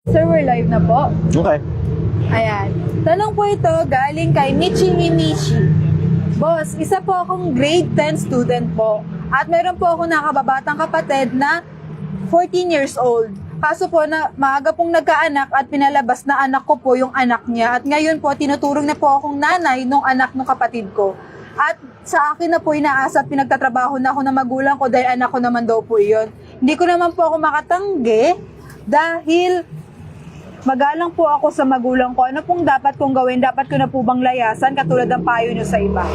Sir, we're live na po. Okay. Ayan. Tanong po ito galing kay Michi Mimichi. Boss, isa po akong grade 10 student po. At meron po ako nakababatang kapatid na 14 years old. Kaso po na maaga pong nagkaanak at pinalabas na anak ko po yung anak niya. At ngayon po, tinuturong na po akong nanay nung anak ng kapatid ko. At sa akin na po inaasa at pinagtatrabaho na ako ng magulang ko dahil anak ko naman daw po yun. Hindi ko naman po ako makatanggi dahil magalang po ako sa magulang ko. Ano pong dapat kong gawin? Dapat ko na po bang layasan katulad ng payo nyo sa iba?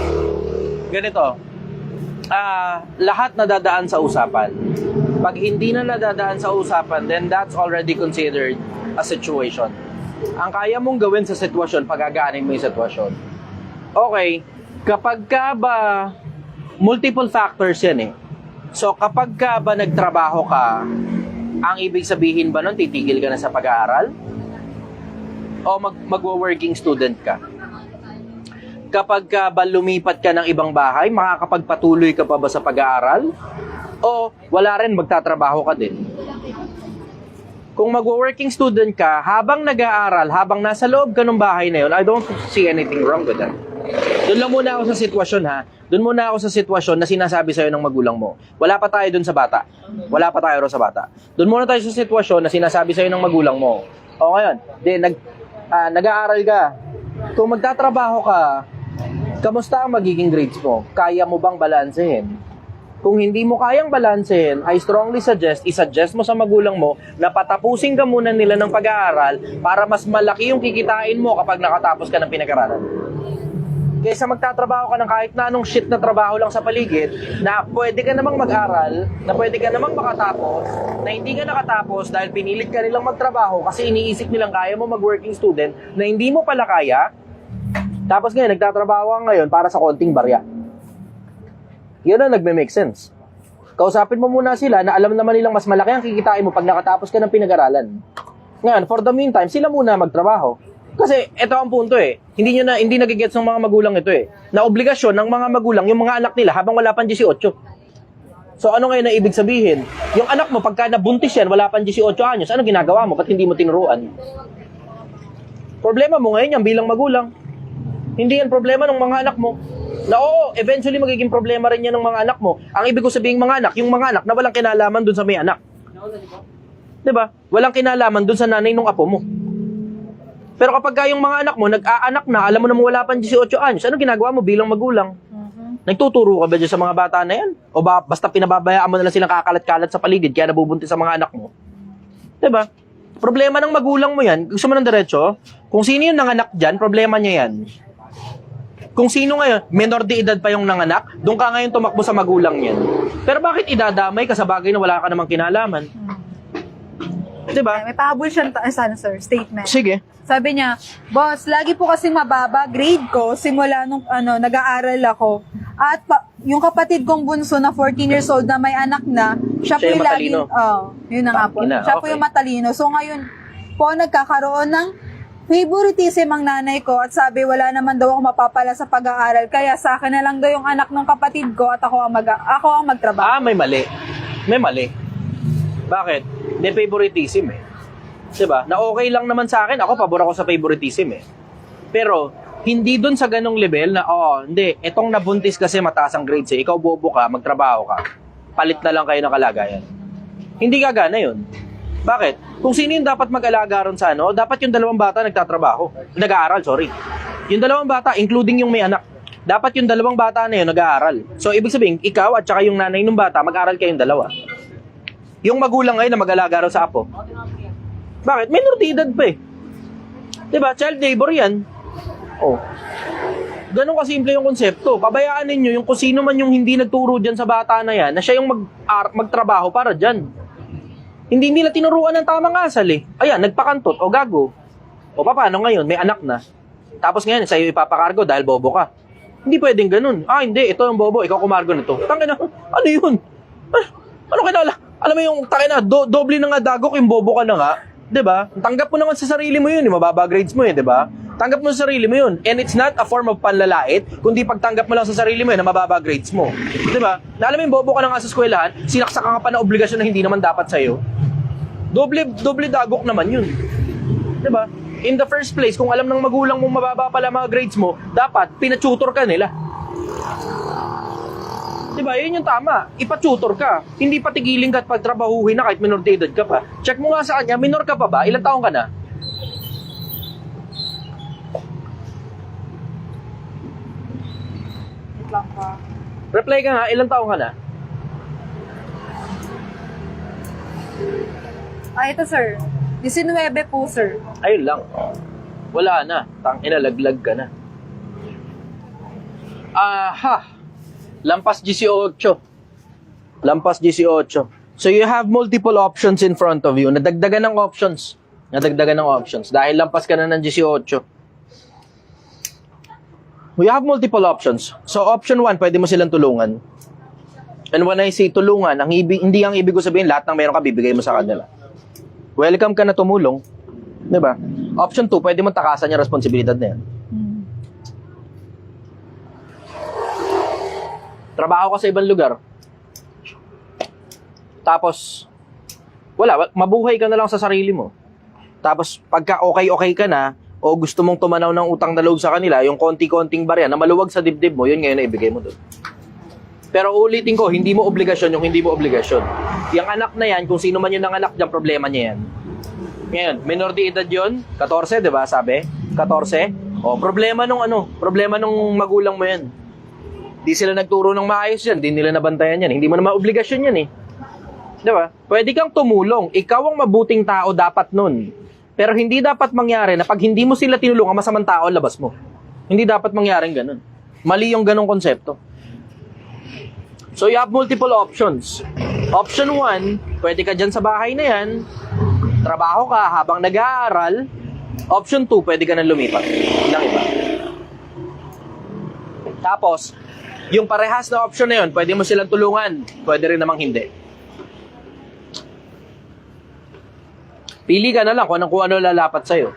Ganito. Lahat nadadaan sa usapan. Pag hindi na nadadaan sa usapan, then that's already considered a situation. Ang kaya mong gawin sa sitwasyon, pagagaanin mo yung sitwasyon. Okay, kapag ka ba, multiple factors yan eh. So kapag ka ba nagtrabaho ka, ang ibig sabihin ba nun, titigil ka na sa pag-aaral? O magwo-working student ka? Kapag ka ba lumipat ka ng ibang bahay, makakapagpatuloy ka pa ba sa pag-aaral? O wala rin, magtatrabaho ka din? Kung magwo-working student ka, habang nag-aaral, habang nasa loob ka ng bahay na yun, I don't see anything wrong with that. Doon lang muna ako sa sitwasyon ha. Doon muna ako sa sitwasyon na sinasabi sa'yo ng magulang mo. Wala pa tayo doon sa bata. Wala pa tayo sa bata. Doon muna tayo sa sitwasyon na sinasabi sa'yo ng magulang mo. O ngayon, nag-aaral ka. Kung magtatrabaho ka, kamusta ang magiging grades mo? Kaya mo bang balansehin? Kung hindi mo kayang balansehin, I strongly isuggest mo sa magulang mo na patapusin ka muna nila ng pag-aaral para mas malaki yung kikitain mo kapag nakatapos ka ng pinag-aralan. Kaysa magtatrabaho ka ng kahit na anong shit na trabaho lang sa paligid, na pwede ka namang mag-aral, na pwede ka namang makatapos, na hindi ka nakatapos dahil pinilit ka nilang magtrabaho kasi iniisip nilang kaya mo mag-working student na hindi mo pala kaya, tapos ngayon nagtatrabaho ka ngayon para sa konting barya. Yun ang nagme-make sense. Kausapin mo muna sila na alam naman nilang mas malaki ang kikitain mo pag nakatapos ka ng pinag-aralan. Ngayon, for the meantime, sila muna magtrabaho. Kasi ito ang punto eh. Hindi nagigets ng mga magulang ito eh. Na obligasyon ng mga magulang yung mga anak nila habang wala pang 18. So ano ngayon na ibig sabihin? Yung anak mo pagka nabuntis yan, wala pang 18 anyos, ano ginagawa mo? Ba't hindi mo tinuruan? Problema mo ngayon yan bilang magulang. Hindi yan problema ng mga anak mo. Na oo, eventually magiging problema rin yan ng mga anak mo. Ang ibig ko sabihin mga anak, yung mga anak na walang kinalaman dun sa may anak. Diba? Walang kinalaman dun sa nanay ng apo mo. Pero kapag yung mga anak mo, nag-aanak na, alam mo na wala pang 18 anyos, ano ginagawa mo bilang magulang? Nagtuturo ka ba dyan sa mga bata na yan? O basta pinababayaan mo na lang silang kakalat-kalat sa paligid kaya nabubuntis sa mga anak mo? Diba? Problema ng magulang mo yan. Gusto mo ng diretso? Kung sino yung nanganak dyan, problema niya yan. Kung sino ngayon, menor de edad pa yung nanganak, doon ka ngayon tumakbo sa magulang yan. Pero bakit idadamay ka sa bagay na wala ka namang kinalaman? Diba? May pahabol siyang sir, statement. Sige. Sabi niya, boss, lagi po kasi mababa grade ko simula nung nag-aaral ako. At yung kapatid kong bunso na 14 years old na may anak na, siya po yung laging, yun na nga po. Siya po yung matalino. So ngayon po nagkakaroon ng favoritism ang nanay ko at sabi wala naman daw ako mapapala sa pag-aaral kaya sa akin na lang daw yung anak ng kapatid ko at ako ang magtrabaho. May mali. May mali. Bakit? Hindi favoritism eh. Diba? Na okay lang naman sa akin, ako pabor ako sa favoritism eh. Pero hindi dun sa ganong level na hindi, etong nabuntis kasi mataas ang grades eh. Ikaw bobo ka, magtrabaho ka. Palit na lang kayo ng kalagayan. Hindi gagana yun. Bakit? Kung sino yung dapat mag-alaga ron sa dapat yung dalawang bata nag-aaral, sorry. Yung dalawang bata, including yung may anak. Dapat yung dalawang bata na yun nag-aaral. So, ibig sabihin, ikaw at saka yung nanay ng bata, mag-aaral kayong dalawa. Yung magulang ngayon na mag-alaga ron sa apo. Bakit? Minor de edad pa eh. Diba? Child labor yan. Ganun kasimple yung konsepto. Pabayaan ninyo yung kung sino man yung hindi nagturo dyan sa bata na yan, na siya yung magtrabaho para dyan. Hindi nila tinuruan ng tamang asal eh. Ayan, nagpakantot o gago. O paano ngayon? May anak na. Tapos ngayon, sa'yo ipapakargo dahil bobo ka. Hindi pwedeng ganun. Hindi, ito yung bobo, ikaw kumargo nito. Tangina, ano yun? Ano kinala? Alam mo yung, tangina, doble na nga dagok, yung bobo ka na nga. Diba? Tanggap mo naman sa sarili mo yun, mababa grades mo eh, diba? Tanggap mo sa sarili mo yun. And it's not a form of panlalait, kundi pagtanggap mo lang sa sarili mo yun na mababa grades mo. Diba? Na alam mo yung bobo ka na nga sa eskwelahan, sinaksak ka pa na obligasyon na hindi naman dapat sa'yo. Doble dagok naman yun. Diba? In the first place, kung alam ng magulang mo mababa pala mga grades mo, dapat pinatutor ka nila. Diba? Yun yung tama. Ipa-tutor ka. Hindi patigilin ka at pagtrabahuhin na kahit minor de edad ka pa. Check mo nga sa kanya, minor ka pa ba? Ilang taong ka na? Wait lang pa. Reply ka nga, ilang taong ka na? Ito sir. 19 po sir. Ayun lang. Wala na. Tangina, laglag ka na. Lampas 18. Lampas 18. So you have multiple options in front of you. Nadagdagan ng options. Dahil lampas ka na ng 18. We have multiple options. So option 1, pwede mo silang tulungan. And when I say tulungan, hindi ang ibig ko sabihin lahat ng meron ka bibigay mo sa kanila. Welcome ka na tumulong. Diba? Option 2, pwede mo takasan yung responsibilidad na yan. Trabaho ka sa ibang lugar. Tapos, mabuhay ka na lang sa sarili mo. Tapos, pagka okay ka na, o gusto mong tumanaw ng utang na loob sa kanila, yung konti-konting barya na maluwag sa dibdib mo, yun ngayon na ibigay mo doon. Pero ulitin ko, hindi mo obligasyon yung hindi mo obligasyon. Yung anak na yan, kung sino man yun ang anak dyan, problema niya yan. Ngayon, minor de edad yun, 14, di ba sabi? 14? O, problema nung magulang mo yan. Di sila nagturo ng maayos yan, di nila nabantayan yan. Hindi mo naman obligasyon yan eh. Di ba? Pwede kang tumulong. Ikaw ang mabuting tao dapat nun. Pero hindi dapat mangyari na pag hindi mo sila tinulungan, masamang tao ang labas mo. Hindi dapat mangyaring ganun. Mali yung ganung konsepto. So you have multiple options. Option 1, pwede ka dyan sa bahay na yan, trabaho ka habang nag-aaral. Option 2, pwede ka nang lumipat. Ilang iba. Tapos, yung parehas na option na yun, pwede mo silang tulungan. Pwede rin namang hindi. Pili ka na lang kung ano lalapat sa'yo.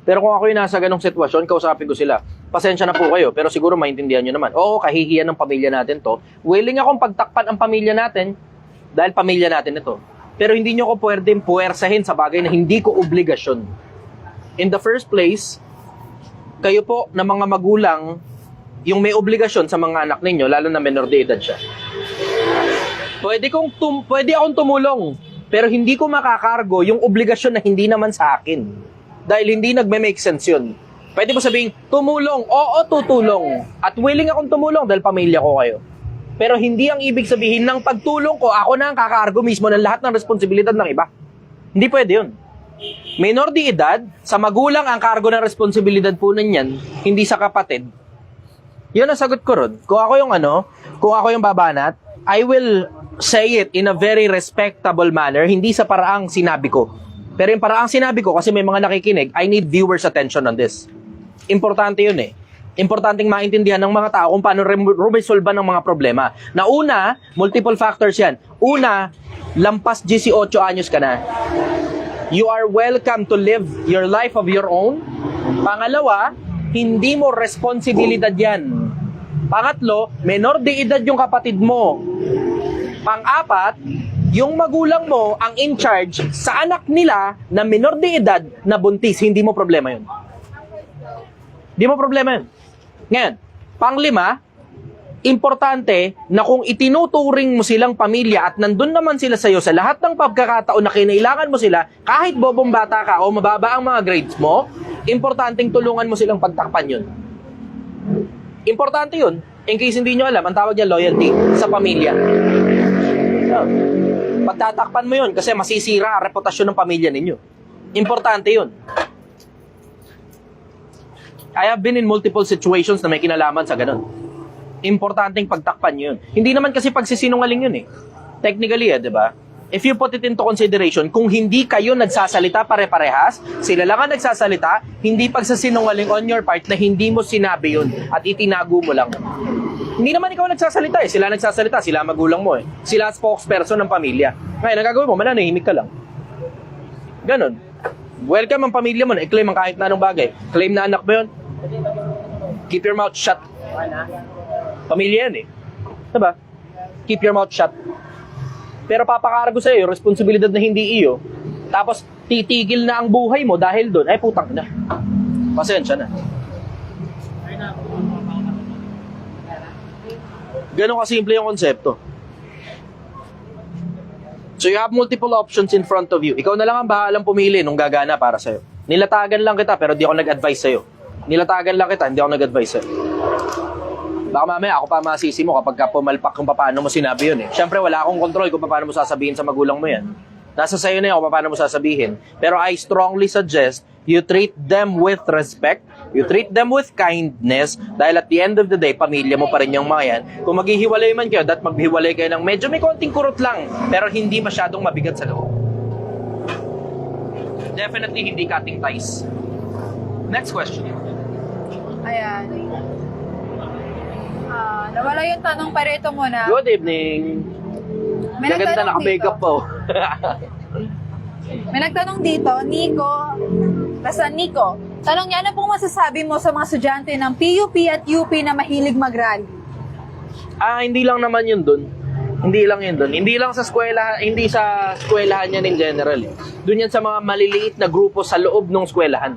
Pero kung ako yung nasa ganong sitwasyon, kausapin ko sila. Pasensya na po kayo, pero siguro maintindihan nyo naman. Oo, kahihiyan ng pamilya natin to. Willing akong pagtakpan ang pamilya natin dahil pamilya natin ito. Pero hindi nyo ko pwedeng puwersahin sa bagay na hindi ko obligasyon. In the first place, kayo po na mga magulang, yung may obligasyon sa mga anak ninyo, lalo na minor de edad siya. Pwede akong tumulong, pero hindi ko makakargo yung obligasyon na hindi naman sa akin. Dahil hindi nagme-make sense yun. Pwede mo sabihin, tumulong, oo, tutulong. At willing akong tumulong dahil pamilya ko kayo. Pero hindi ang ibig sabihin ng pagtulong ko, ako na ang kakaargo mismo ng lahat ng responsibilidad ng iba. Hindi pwede yun. Minor de edad, sa magulang ang kargo ng responsibilidad po ninyan, hindi sa kapatid. Yun ang sagot ko ron. Kung ako yung babanat, I will say it in a very respectable manner, hindi sa paraang sinabi ko. Pero yung paraang sinabi ko, kasi may mga nakikinig, I need viewers' attention on this. Importante yun eh. Importanteng maintindihan ng mga tao kung paano resolve ng mga problema. Na una, multiple factors yan. Una, lampas 18 anyos ka na. You are welcome to live your life of your own. Pangalawa, hindi mo responsibilidad yan. Pangatlo, menor de edad yung kapatid mo. Pang-apat, yung magulang mo ang in charge sa anak nila na menor de edad na buntis. Hindi mo problema yun. Hindi mo problema yun. Ngayon, pang-lima, importante na kung itinuturing mo silang pamilya at nandun naman sila sa'yo sa lahat ng pagkakataon na kinailangan mo sila, kahit bobong bata ka o mababa ang mga grades mo, importanteng tulungan mo silang pagtakpan yun. Importante yun. In case hindi nyo alam, ang tawag niya loyalty sa pamilya. So, pagtatakpan mo yun kasi masisira ang reputasyon ng pamilya ninyo. Importante yun. I have been in multiple situations na may kinalaman sa ganun. Importanteng pagtakpan yun. Hindi naman kasi pagsisinungaling yun eh. Technically di ba? If you put it into consideration, kung hindi kayo nagsasalita pare-parehas, sila lang ang nagsasalita, hindi pagsasinungaling on your part na hindi mo sinabi yun at itinago mo lang. Hindi naman ikaw nagsasalita eh. Sila nagsasalita, sila magulang mo eh. Sila spokesperson ng pamilya. Ngayon, ang gagawin mo, mananahimik ka lang. Ganon. Welcome ang pamilya mo na i-claim ang kahit na anong bagay. Claim na anak mo yun. Keep your mouth shut. Pamilya yan eh. Diba? Keep your mouth shut. Pero papakargo sa'yo yung responsibilidad na hindi iyo. Tapos, titigil na ang buhay mo dahil doon. Ay, putang na. Pasensya na. Ganon kasimple yung konsepto. So you have multiple options in front of you. Ikaw na lang ang bahalang pumili nung gagana para sa'yo. Nilatagan lang kita pero di ako nag-advise sa'yo. Nilatagan lang kita, hindi ako nag-advise sa'yo. Baka mamaya ako pa masisi mo kapag pumalpak kung paano mo sinabi yun eh. Siyempre wala akong control kung paano mo sasabihin sa magulang mo yan. Nasa sa'yo na yun kung paano mo sasabihin. Pero I strongly suggest you treat them with respect, you treat them with kindness, dahil at the end of the day, pamilya mo pa rin yung mga yan. Kung maghihiwalay man kayo, maghiwalay kayo ng medyo may konting kurot lang, pero hindi masyadong mabigat sa loob. Definitely hindi cutting ties. Next question. Ayan. Nawala yung tanong, pero ito muna. Good evening. May Gaganda nagtanong naka-makeup dito. po. May nagtanong dito, Nico. Basta Nico. Tanong niya, ano pong masasabi mo sa mga estudyante ng PUP at UP na mahilig mag-rally? Hindi lang naman yun dun. Hindi lang yun dun. Hindi lang sa eskwela, hindi sa eskwelahan yan in general. Dun yan sa mga maliliit na grupo sa loob ng eskwelahan.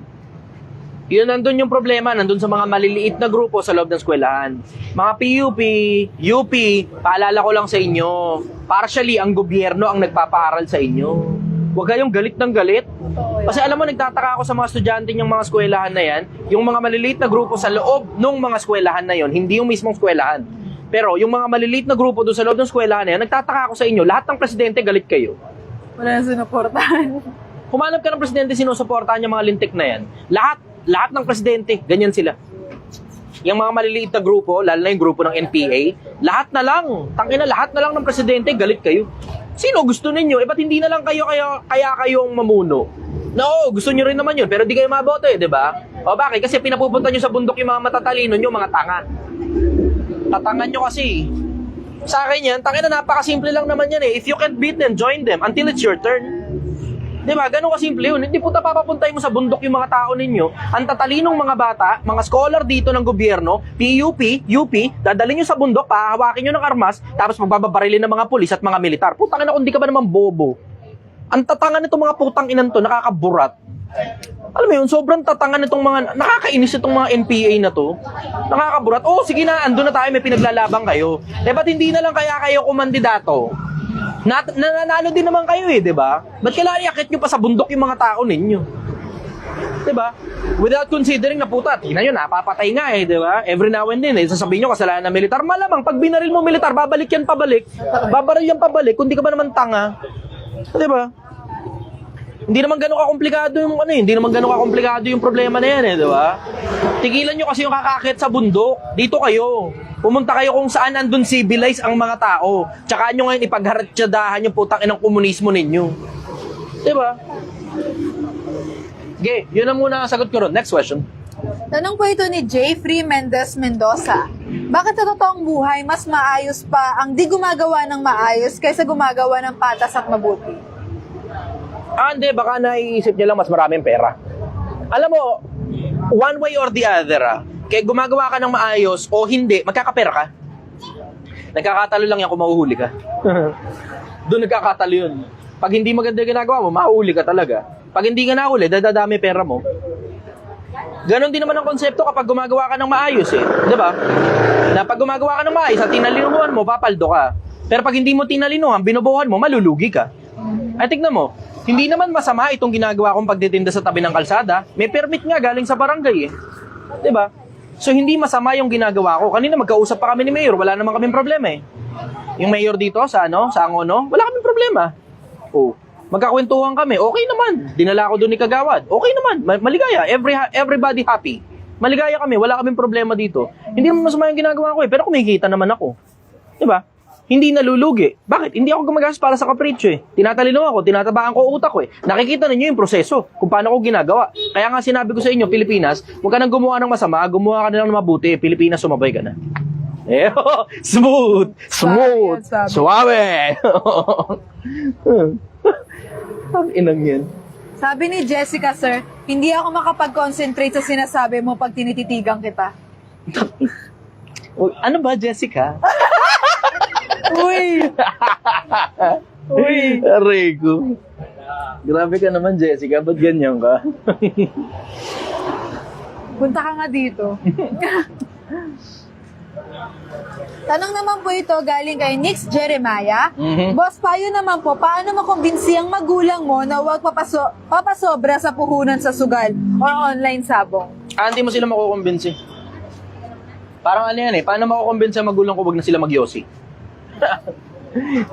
Yun, nandun yung problema, nandun sa mga maliliit na grupo sa loob ng eskwelahan. Mga PUP, UP, paalala ko lang sa inyo, partially ang gobyerno ang nagpapaaral sa inyo. Huwag kayong galit ng galit. Kasi alam mo, nagtataka ako sa mga estudyante ng mga eskwelahan na yan, yung mga maliliit na grupo sa loob ng mga eskwelahan na yon, hindi yung mismong eskwelahan. Pero yung mga maliliit na grupo doon sa loob ng eskwelahan na yan, nagtataka ako sa inyo, lahat ng presidente galit kayo. Wala na sinuportahan. Humanap ka ng presidente, sinusuportahan yung mga lintik na yan. Lahat ng presidente, ganyan sila. Yung mga maliliit na grupo, lalo na yung grupo ng NPA, lahat na lang ng presidente, galit kayo. Sino gusto ninyo? Ba't hindi na lang kaya kayong mamuno? No, gusto nyo rin naman yun, pero di kayo maboto di ba? O bakit? Kasi pinapupunta nyo sa bundok yung mga matatalino nyo, mga tanga. Tatangan nyo kasi. Sa akin yan, tangina, napakasimple lang naman yan eh. If you can't beat them, join them until it's your turn. Diba? Ganun kasimple yun. Hindi po papapuntay mo sa bundok yung mga tao ninyo. Ang tatalinong mga bata, mga scholar dito ng gobyerno, PUP, UP, dadalhin nyo sa bundok, pahawakin nyo ng armas, tapos magbabarilin ng mga pulis at mga militar. Putang ina, kung di ka ba naman bobo. Ang tatangan nitong mga putang inan to, nakakaburat. Alam mo yun, sobrang tatangan nitong mga, nakakainis itong mga NPA na to. Nakakaburat. Oh, sige na, andun na tayo, may pinaglalabang kayo. Ba't hindi na lang kaya kayo kumandidato? Nananalo din naman kayo di ba? Ba't kailangan iakit nyo pa sa bundok yung mga tao ninyo? Di ba? Without considering na puta, tingnan nyo, napapatay nga di ba? Every now and then, sasabihin nyo kasalanan ng militar. Malamang, pag binaril mo militar, babalik yan pabalik. Babaril yan pabalik, kung di ka ba naman tanga. Di ba? Hindi naman gano'ng kakomplikado yung hindi naman gano'ng kakomplikado yung problema na yan di ba? Tigilan nyo kasi yung kakakit sa bundok. Dito kayo. Pumunta kayo kung saan andun civilized ang mga tao. Tsaka nyo ngayon ipaghartsadahan yung putang inang komunismo ninyo. Diba? Okay, yun ang muna ang sagot ko ron. Next question. Tanong po ito ni Jeffrey Mendez Mendoza. Bakit sa totoong buhay, mas maayos pa ang di gumagawa ng maayos kaysa gumagawa ng patas at mabuti? Hindi. Baka naiisip niya lang mas maraming pera. Alam mo, one way or the other, kaya gumagawa ka ng maayos o hindi, magkakapera ka. Nagkakatalo lang yan kung mahuhuli ka. Doon nagkakatalo yun. Pag hindi maganda ginagawa mo, mahuhuli ka talaga. Pag hindi ka nahuli, dadadami pera mo. Ganon din naman ang konsepto kapag gumagawa ka ng maayos Diba? Na pag gumagawa ka ng maayos at tinalinuhan mo, papaldo ka. Pero pag hindi mo tinalinuhan, binubuhan mo, malulugi ka. Ay, tignan mo. Hindi naman masama itong ginagawa kong pagtitinda sa tabi ng kalsada. May permit nga galing sa barangay Diba? So, hindi masama yung ginagawa ko. Kanina magkausap pa kami ni Mayor. Wala naman kaming problema Yung Mayor dito sa Angono, wala kaming problema. Magkakwentuhan kami. Okay naman. Dinala ko doon ni Kagawad. Okay naman. Maligaya. Everybody happy. Maligaya kami. Wala kaming problema dito. Hindi naman masama yung ginagawa ko pero kumikita naman ako. Diba? Hindi nalulugi. Bakit? Hindi ako gumagastos para sa kapritsyo Tinatalino ako, tinatabaan ko utak ko Nakikita ninyo yung proseso kung paano ko ginagawa. Kaya nga sinabi ko sa inyo, Pilipinas, huwag ka nang gumawa ng masama, gumawa ka na lang ng mabuti. Pilipinas, sumabay ka na. Smooth! Suave! Ang inang yan. Sabi ni Jessica, sir, hindi ako makapag-concentrate sa sinasabi mo pag tinititigan kita. Ano ba, Jessica? Uy! Uy! Aray ko. Grabe ka naman, Jessica. Ba't ganyan ka? Punta ka nga dito. Tanong naman po ito galing kay Nix Jeremiah. Boss, payo naman po, paano makumbinsi ang magulang mo na huwag papasobra sa puhunan sa sugal or online sabong? Hindi mo sila makukumbinsi. Parang ano yan eh, paano makukumbinsi ang magulang ko wag na sila magyosi?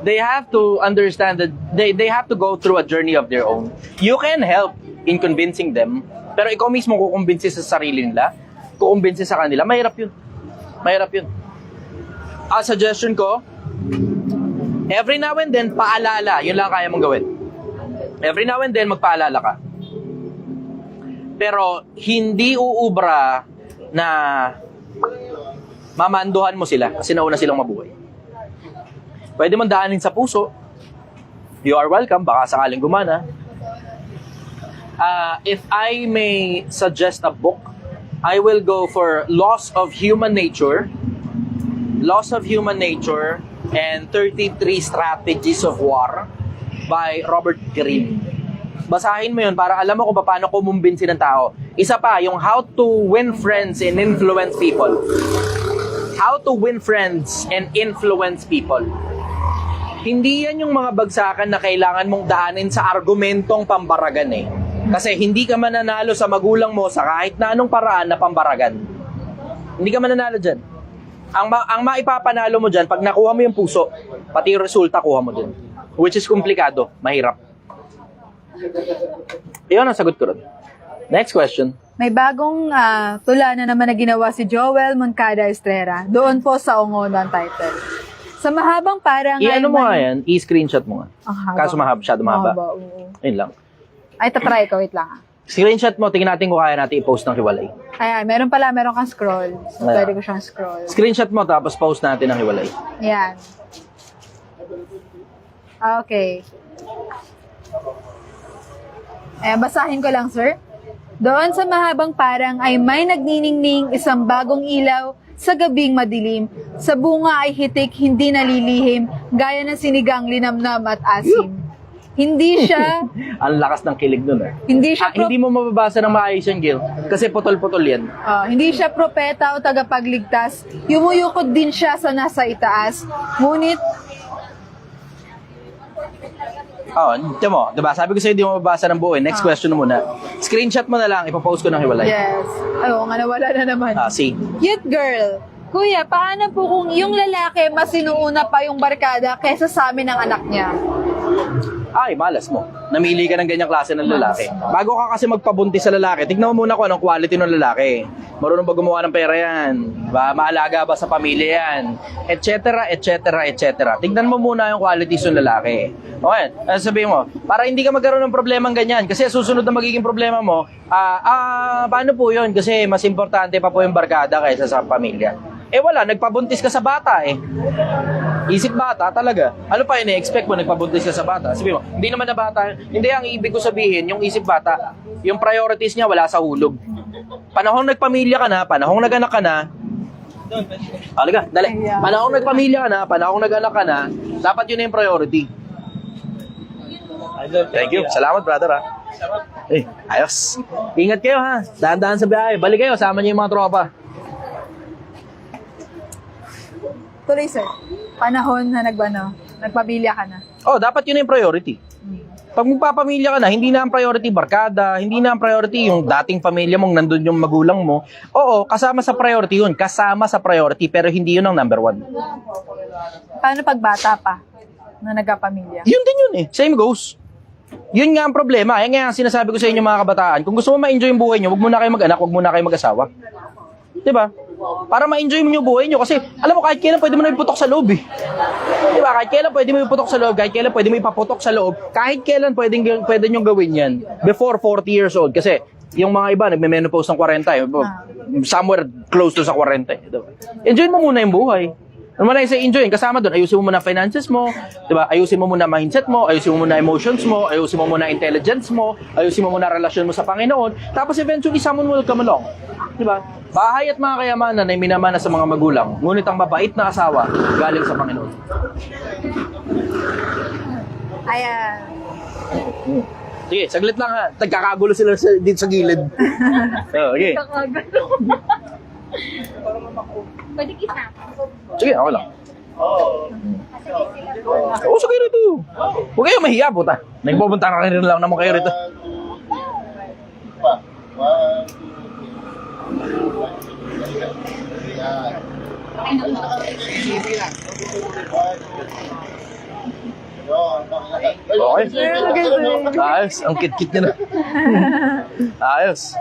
They have to understand that they have to go through a journey of their own. You can help in convincing them, pero ikaw mismo kukumbinsi sa sarili nila, kukumbinsi sa kanila, mahirap yun. Mahirap yun. Suggestion ko, every now and then, paalala. Yun lang kaya mong gawin. Every now and then, magpaalala ka. Pero, hindi uubra na mamanduhan mo sila kasi nauna silang mabuhay. Pwede mong daanin sa puso. You are welcome. Baka sakaling gumana. If I may suggest a book, I will go for Loss of Human Nature and 33 Strategies of War by Robert Greene. Basahin mo yun para alam mo kung paano kumumbinsi ng tao. Isa pa, yung How to Win Friends and Influence People. How to Win Friends and Influence People. Hindi yan yung mga bagsakan na kailangan mong daanin sa argumentong pambaragan eh. Kasi hindi ka mananalo sa magulang mo sa kahit na anong paraan na pambaragan. Hindi ka mananalo dyan. Ang maipapanalo mo dyan, pag nakuha mo yung puso, pati yung resulta kuha mo din. Which is komplikado, mahirap. Iyon ang sagot ko rin. Next question. May bagong tula na naman na ginawa si Joel Moncada Estrera. Doon po sa Ongonan title. Sa mahabang parang... I-ano mo nga yan, i-screenshot mo nga. Kaso masyado mahaba. Ayun lang. Ay, tatry ko. Wait lang. Screenshot mo, tingnan natin kung kaya natin i-post ng hiwalay. Ayan, meron kang scroll. So, pwede ko siyang scroll. Screenshot mo, tapos post natin ng hiwalay. Ayan. Okay. Ayan, basahin ko lang, sir. Doon sa mahabang parang ay may nagniningning isang bagong ilaw sa gabing madilim. Sa bunga ay hitik, hindi nalilihim, gaya ng sinigang linamnam at asim. Hindi siya... Ang lakas ng kilig nun eh. Hindi siya... Hindi mo mababasa ng maayos yung Gil. Kasi putol-putol yan. Hindi siya propeta o tagapagligtas. Yumuyukod din siya sa nasa itaas. Ngunit... Ito mo. Diba? Sabi ko sa'yo hindi mo mababasa ng buo eh. Next question muna. Screenshot mo na lang. Ipapost ko ng hiwalay. Yes. Ayaw nga, nawala na naman. See? Cute girl. Kuya, paano po kung yung lalaki mas sinuuna pa yung barkada kesa sa amin ng anak niya? Ay, malas mo. Namili ka ng ganyang klase ng lalaki. Bago ka kasi magpabuntis sa lalaki, tignan mo muna kung anong quality ng lalaki. Marunong ba gumawa ng pera yan? Ba, maalaga ba sa pamilya yan? Etcetera, etcetera, etcetera. Tignan mo muna yung qualities ng lalaki. Okay, sabihin mo, para hindi ka magkaroon ng problemang ganyan, kasi susunod na magiging problema mo, paano po yun? Kasi mas importante pa po yung barkada kaysa sa pamilya. Eh wala, nagpabuntis ka sa bata eh. Isip bata talaga. Ano pa ine-expect mo nagpabuntis ka sa bata? Sabi mo, hindi naman na bata. Hindi, ang ibig ko sabihin, yung isip bata, yung priorities niya wala sa hulog. Panahong nagpamilya ka na, panahong nag-anak ka na, alaga, dali. Panahong nagpamilya ka na, panahong nag-anak ka na, dapat yun na yung priority. Thank you. Salamat, brother ha. Ayos. Ingat kayo ha. Dahan-dahan sa biyahe. Balik kayo, sama niyo yung mga tropa. Tuloy, sir. Panahon na nagpamilya ka na. Dapat yun yung priority. Pag magpapamilya ka na, hindi na ang priority barkada, hindi na ang priority yung dating pamilya mong nandun yung magulang mo. Oo, kasama sa priority yun. Kasama sa priority, pero hindi yun ang number one. Paano pag bata pa na nagkapamilya? Yun din yun eh. Same goes. Yun nga ang problema. Yan nga ang sinasabi ko sa inyo mga kabataan. Kung gusto mo ma-enjoy yung buhay nyo, wag muna kayo mag-anak, wag muna kayo mag-asawa. Diba? Para ma-enjoy mo yung buhay nyo. Kasi, alam mo, kahit kailan pwede mo na iputok sa loob eh. Diba? Kahit kailan pwede mo iputok sa loob, kahit kailan pwede mo ipaputok sa loob, kahit kailan pwede nyo gawin yan before 40 years old. Kasi, yung mga iba, nagme-menopause ng 40 eh. Somewhere close to sa 40 eh. Diba? Enjoy mo muna yung buhay. Ano man ay sa enjoy, kasama doon, ayusin mo muna finances mo, diba? Ayusin mo muna mindset mo, ayusin mo muna emotions mo, ayusin mo muna intelligence mo, ayusin mo muna relasyon mo sa Panginoon, tapos eventually someone will come along. Diba? Bahay at mga kayamanan ay minamana sa mga magulang, ngunit ang mabait na asawa galing sa Panginoon. Ayan. Sige, saglit lang ha. Nagkakagulo sila dito sa gilid. Okay. Pwede kita. Sige, ako lang. Oo, sige rito. Huwag kayong mahiya, puta. Nagpupunta na rin lang naman kayo rito. Okay. Ayos, ang kit-kit nyo na. Ayos.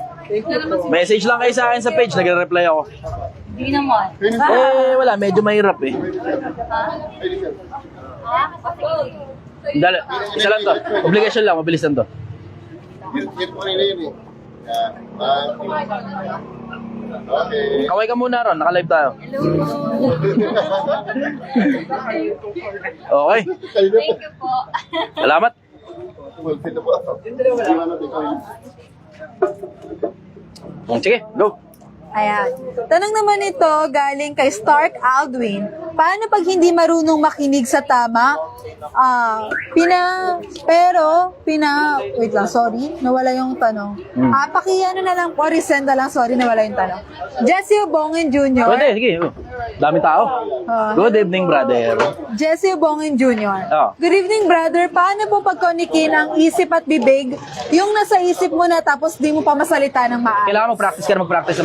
Message lang kayo sa akin sa page, nagre-reply ako. Hindi naman. Wala, medyo mahirap eh. Dali, isa lang to. Obligation lang, mabilis lang to. Okay. Kaway ka muna ron, naka-live tayo. Okay, Thank you po. salamat. Sige, go. Ayan. Tanong naman ito galing kay Stark Aldwin. Paano pag hindi marunong makinig sa tama? Wait lang, sorry. Nawala yung tanong. Pakiano na lang po, resend na lang, sorry, nawala yung tanong. Jesse Obongin Jr. Pwede, sige. Daming tao. Good evening, brother. Jesse Obongin Jr. Oh. Good evening, brother. Paano po pagkonikin ang isip at bibig? Yung nasa isip mo na tapos di mo pa masalita ng maayos. Kailangan mag-practice ka na mag-practice.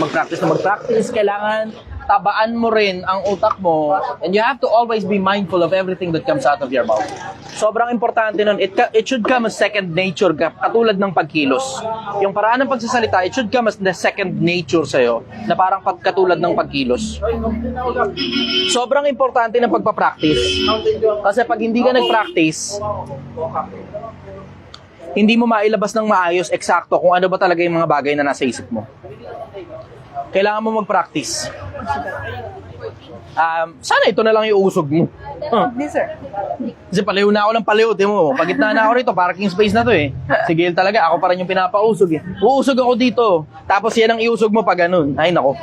Kailangan tabaan mo rin ang utak mo, and you have to always be mindful of everything that comes out of your mouth. Sobrang importante nun. It should come as second nature, katulad ng pagkilos. Yung paraan ng pagsasalita, it should come as the second nature sa'yo, na parang katulad ng pagkilos. Sobrang importante ng pagpapractice. Kasi pag hindi ka nag-practice, hindi mo mailabas ng maayos, eksakto, kung ano ba talaga yung mga bagay na nasa isip mo. Kailangan mo mag-practice. Sana ito na lang yung usog mo. Yes, sir. Kasi palayo na ako ng palayo, mo. Pagitna na ako rito, parking space na to eh. Sige talaga, ako pa rin yung pinapausog eh. Uusog ako dito. Tapos yan ang iusog mo pag ganun. Ay nako.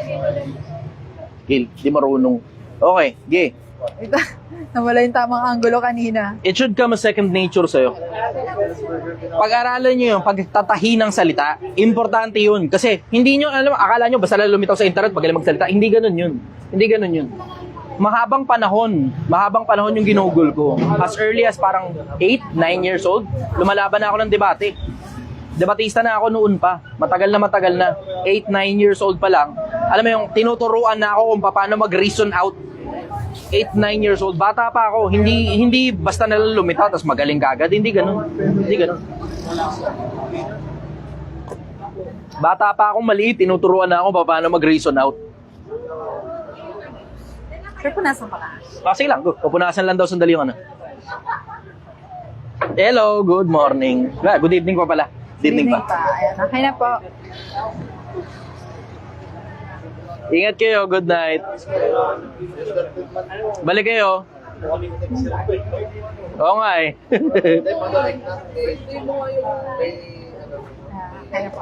Gil, di marunong. Okay, Gay. Nawala yung tamang angulo kanina. It should come a second nature sa'yo. Pag-aralan nyo yung pagtatahi ng salita, importante yun. Kasi hindi nyo, akala nyo basta lang lumitaw sa internet pag magsalita. Hindi ganun yun. Hindi ganun yun. Mahabang panahon yung ginugol ko. As early as parang 8, 9 years old, lumalaban na ako ng debate. Debatista na ako noon pa. Matagal na. 8, 9 years old pa lang. Alam mo yung tinuturuan na ako kung paano mag-reason out. 8, 9 years old. Bata pa ako. Hindi basta nalang lumitaw tapos magaling kagad. Hindi ganun. Bata pa akong maliit. Tinuturuan na ako paano mag-reason out. Sir, punasan ka na. Sige lang. Go. Pupunasan lang daw sandali yung ano. Hello. Good morning. Good evening pa pala. Good evening pa. Ayan, okay na po. Ingat kayo. Good night. Balik kayo. Oo nga eh.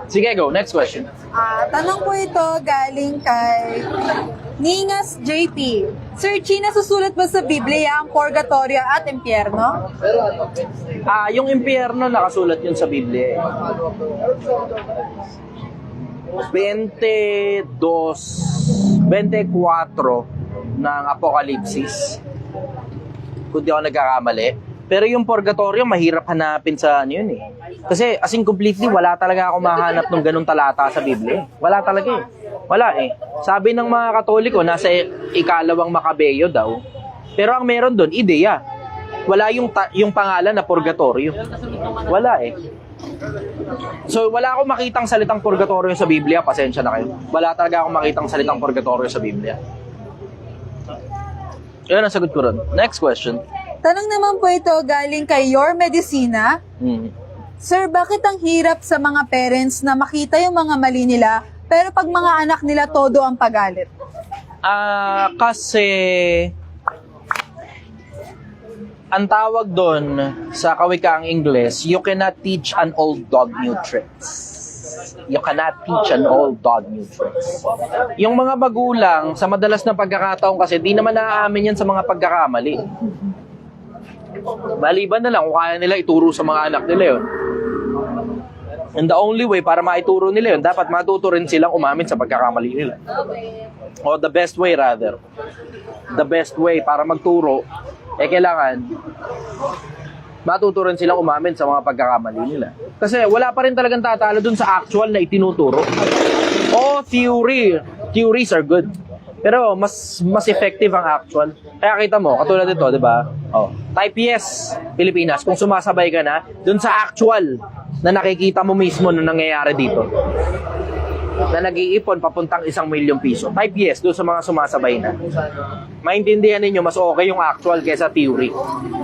Sige, go. Next question. Tanong po ito galing kay Ningas JP. Sir Chi, nasusulat ba sa Biblia ang purgatorio at impyerno? Yung impyerno nakasulat yun sa Biblia eh. 24 ng Apokalipsis. Kung di ako nagkakamali. Pero yung purgatorio, mahirap hanapin sa ano yun eh. Kasi as in completely, wala talaga ako mahanap ng ganung talata sa Biblia. Wala talaga eh. Wala eh. Sabi ng mga Katoliko, nasa ikalawang Makabeyo daw. Pero ang meron doon, ideya. Wala yung pangalan na purgatorio. Wala eh. So, wala akong makitang salitang purgatorio sa Biblia. Pasensya na kayo. Wala talaga akong makitang salitang purgatorio sa Biblia. Yan ang sagot ko ron. Next question. Tanong naman po ito galing kay Your Medicina. Sir, bakit ang hirap sa mga parents na makita yung mga mali nila, pero pag mga anak nila, todo ang pagalit? Kasi ang tawag doon sa kawikaang Ingles, you cannot teach an old dog new tricks. You cannot teach an old dog new tricks. Yung mga magulang, sa madalas na pagkakataon kasi, di naman naaamin yan sa mga pagkakamali. Maliban na lang kung kaya nila ituro sa mga anak nila yun. And the only way para maituro nila yun, dapat matuto rin silang umamin sa pagkakamali nila. O the best way rather. The best way para magturo, kailangan matuto rin silang umamin sa mga pagkakamali nila. Kasi wala pa rin talagang tatalo dun sa actual na itinuturo. O theory. Theories are good. Pero mas effective ang actual. Kaya kita mo, katulad ito, di ba? Oh, type yes, Pilipinas, kung sumasabay ka na dun sa actual na nakikita mo mismo na nangyayari dito. Na nag-iipon papuntang 1 milyong piso. Type yes dun sa mga sumasabay na. Maintindihan ninyo, mas okay yung actual kaysa theory.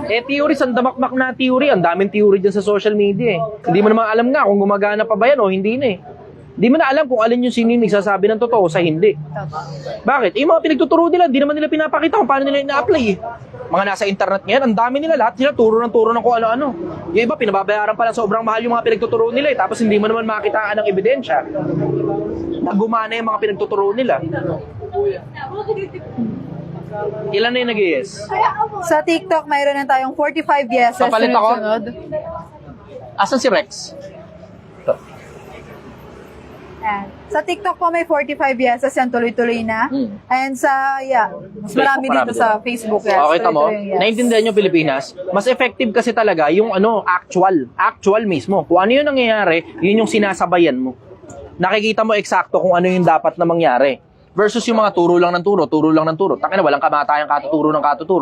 Theory, sandamakmak na theory. Ang daming theory dyan sa social media Hindi mo naman alam nga kung gumagana pa ba yan o hindi na Hindi mo na alam kung alin yung sino yung nagsasabi ng totoo sa hindi. Bakit? Yung mga pinagtuturo nila, hindi naman nila pinapakita kung paano nila ina-apply Mga nasa internet ngayon, ang dami nila lahat sila turo ng kung ano-ano. Yung iba, pinababayaran pala sobrang mahal yung mga pinagtuturo nila tapos hindi mo naman makitaan ng ebidensya. Nagumana yung mga pinagtuturo nila. Ilan na yung nag-yes? Sa TikTok, mayroon na tayong 45 yeses. Papalit ako? Sunod. Asan si Rex? Sa TikTok po may 45 yeses yan, tuloy-tuloy na. And sa, mas marami Facebook, dito sa Facebook. Yes, Okay, tamo. tuloy-tuloy yung yes. Naintindihan nyo Pilipinas, mas effective kasi talaga yung actual mismo. Kung ano yung nangyayari, yun yung sinasabayan mo. Nakikita mo eksakto kung ano yung dapat na mangyari. Versus yung mga turo lang ng turo. Takina, walang kamatayang katuturo,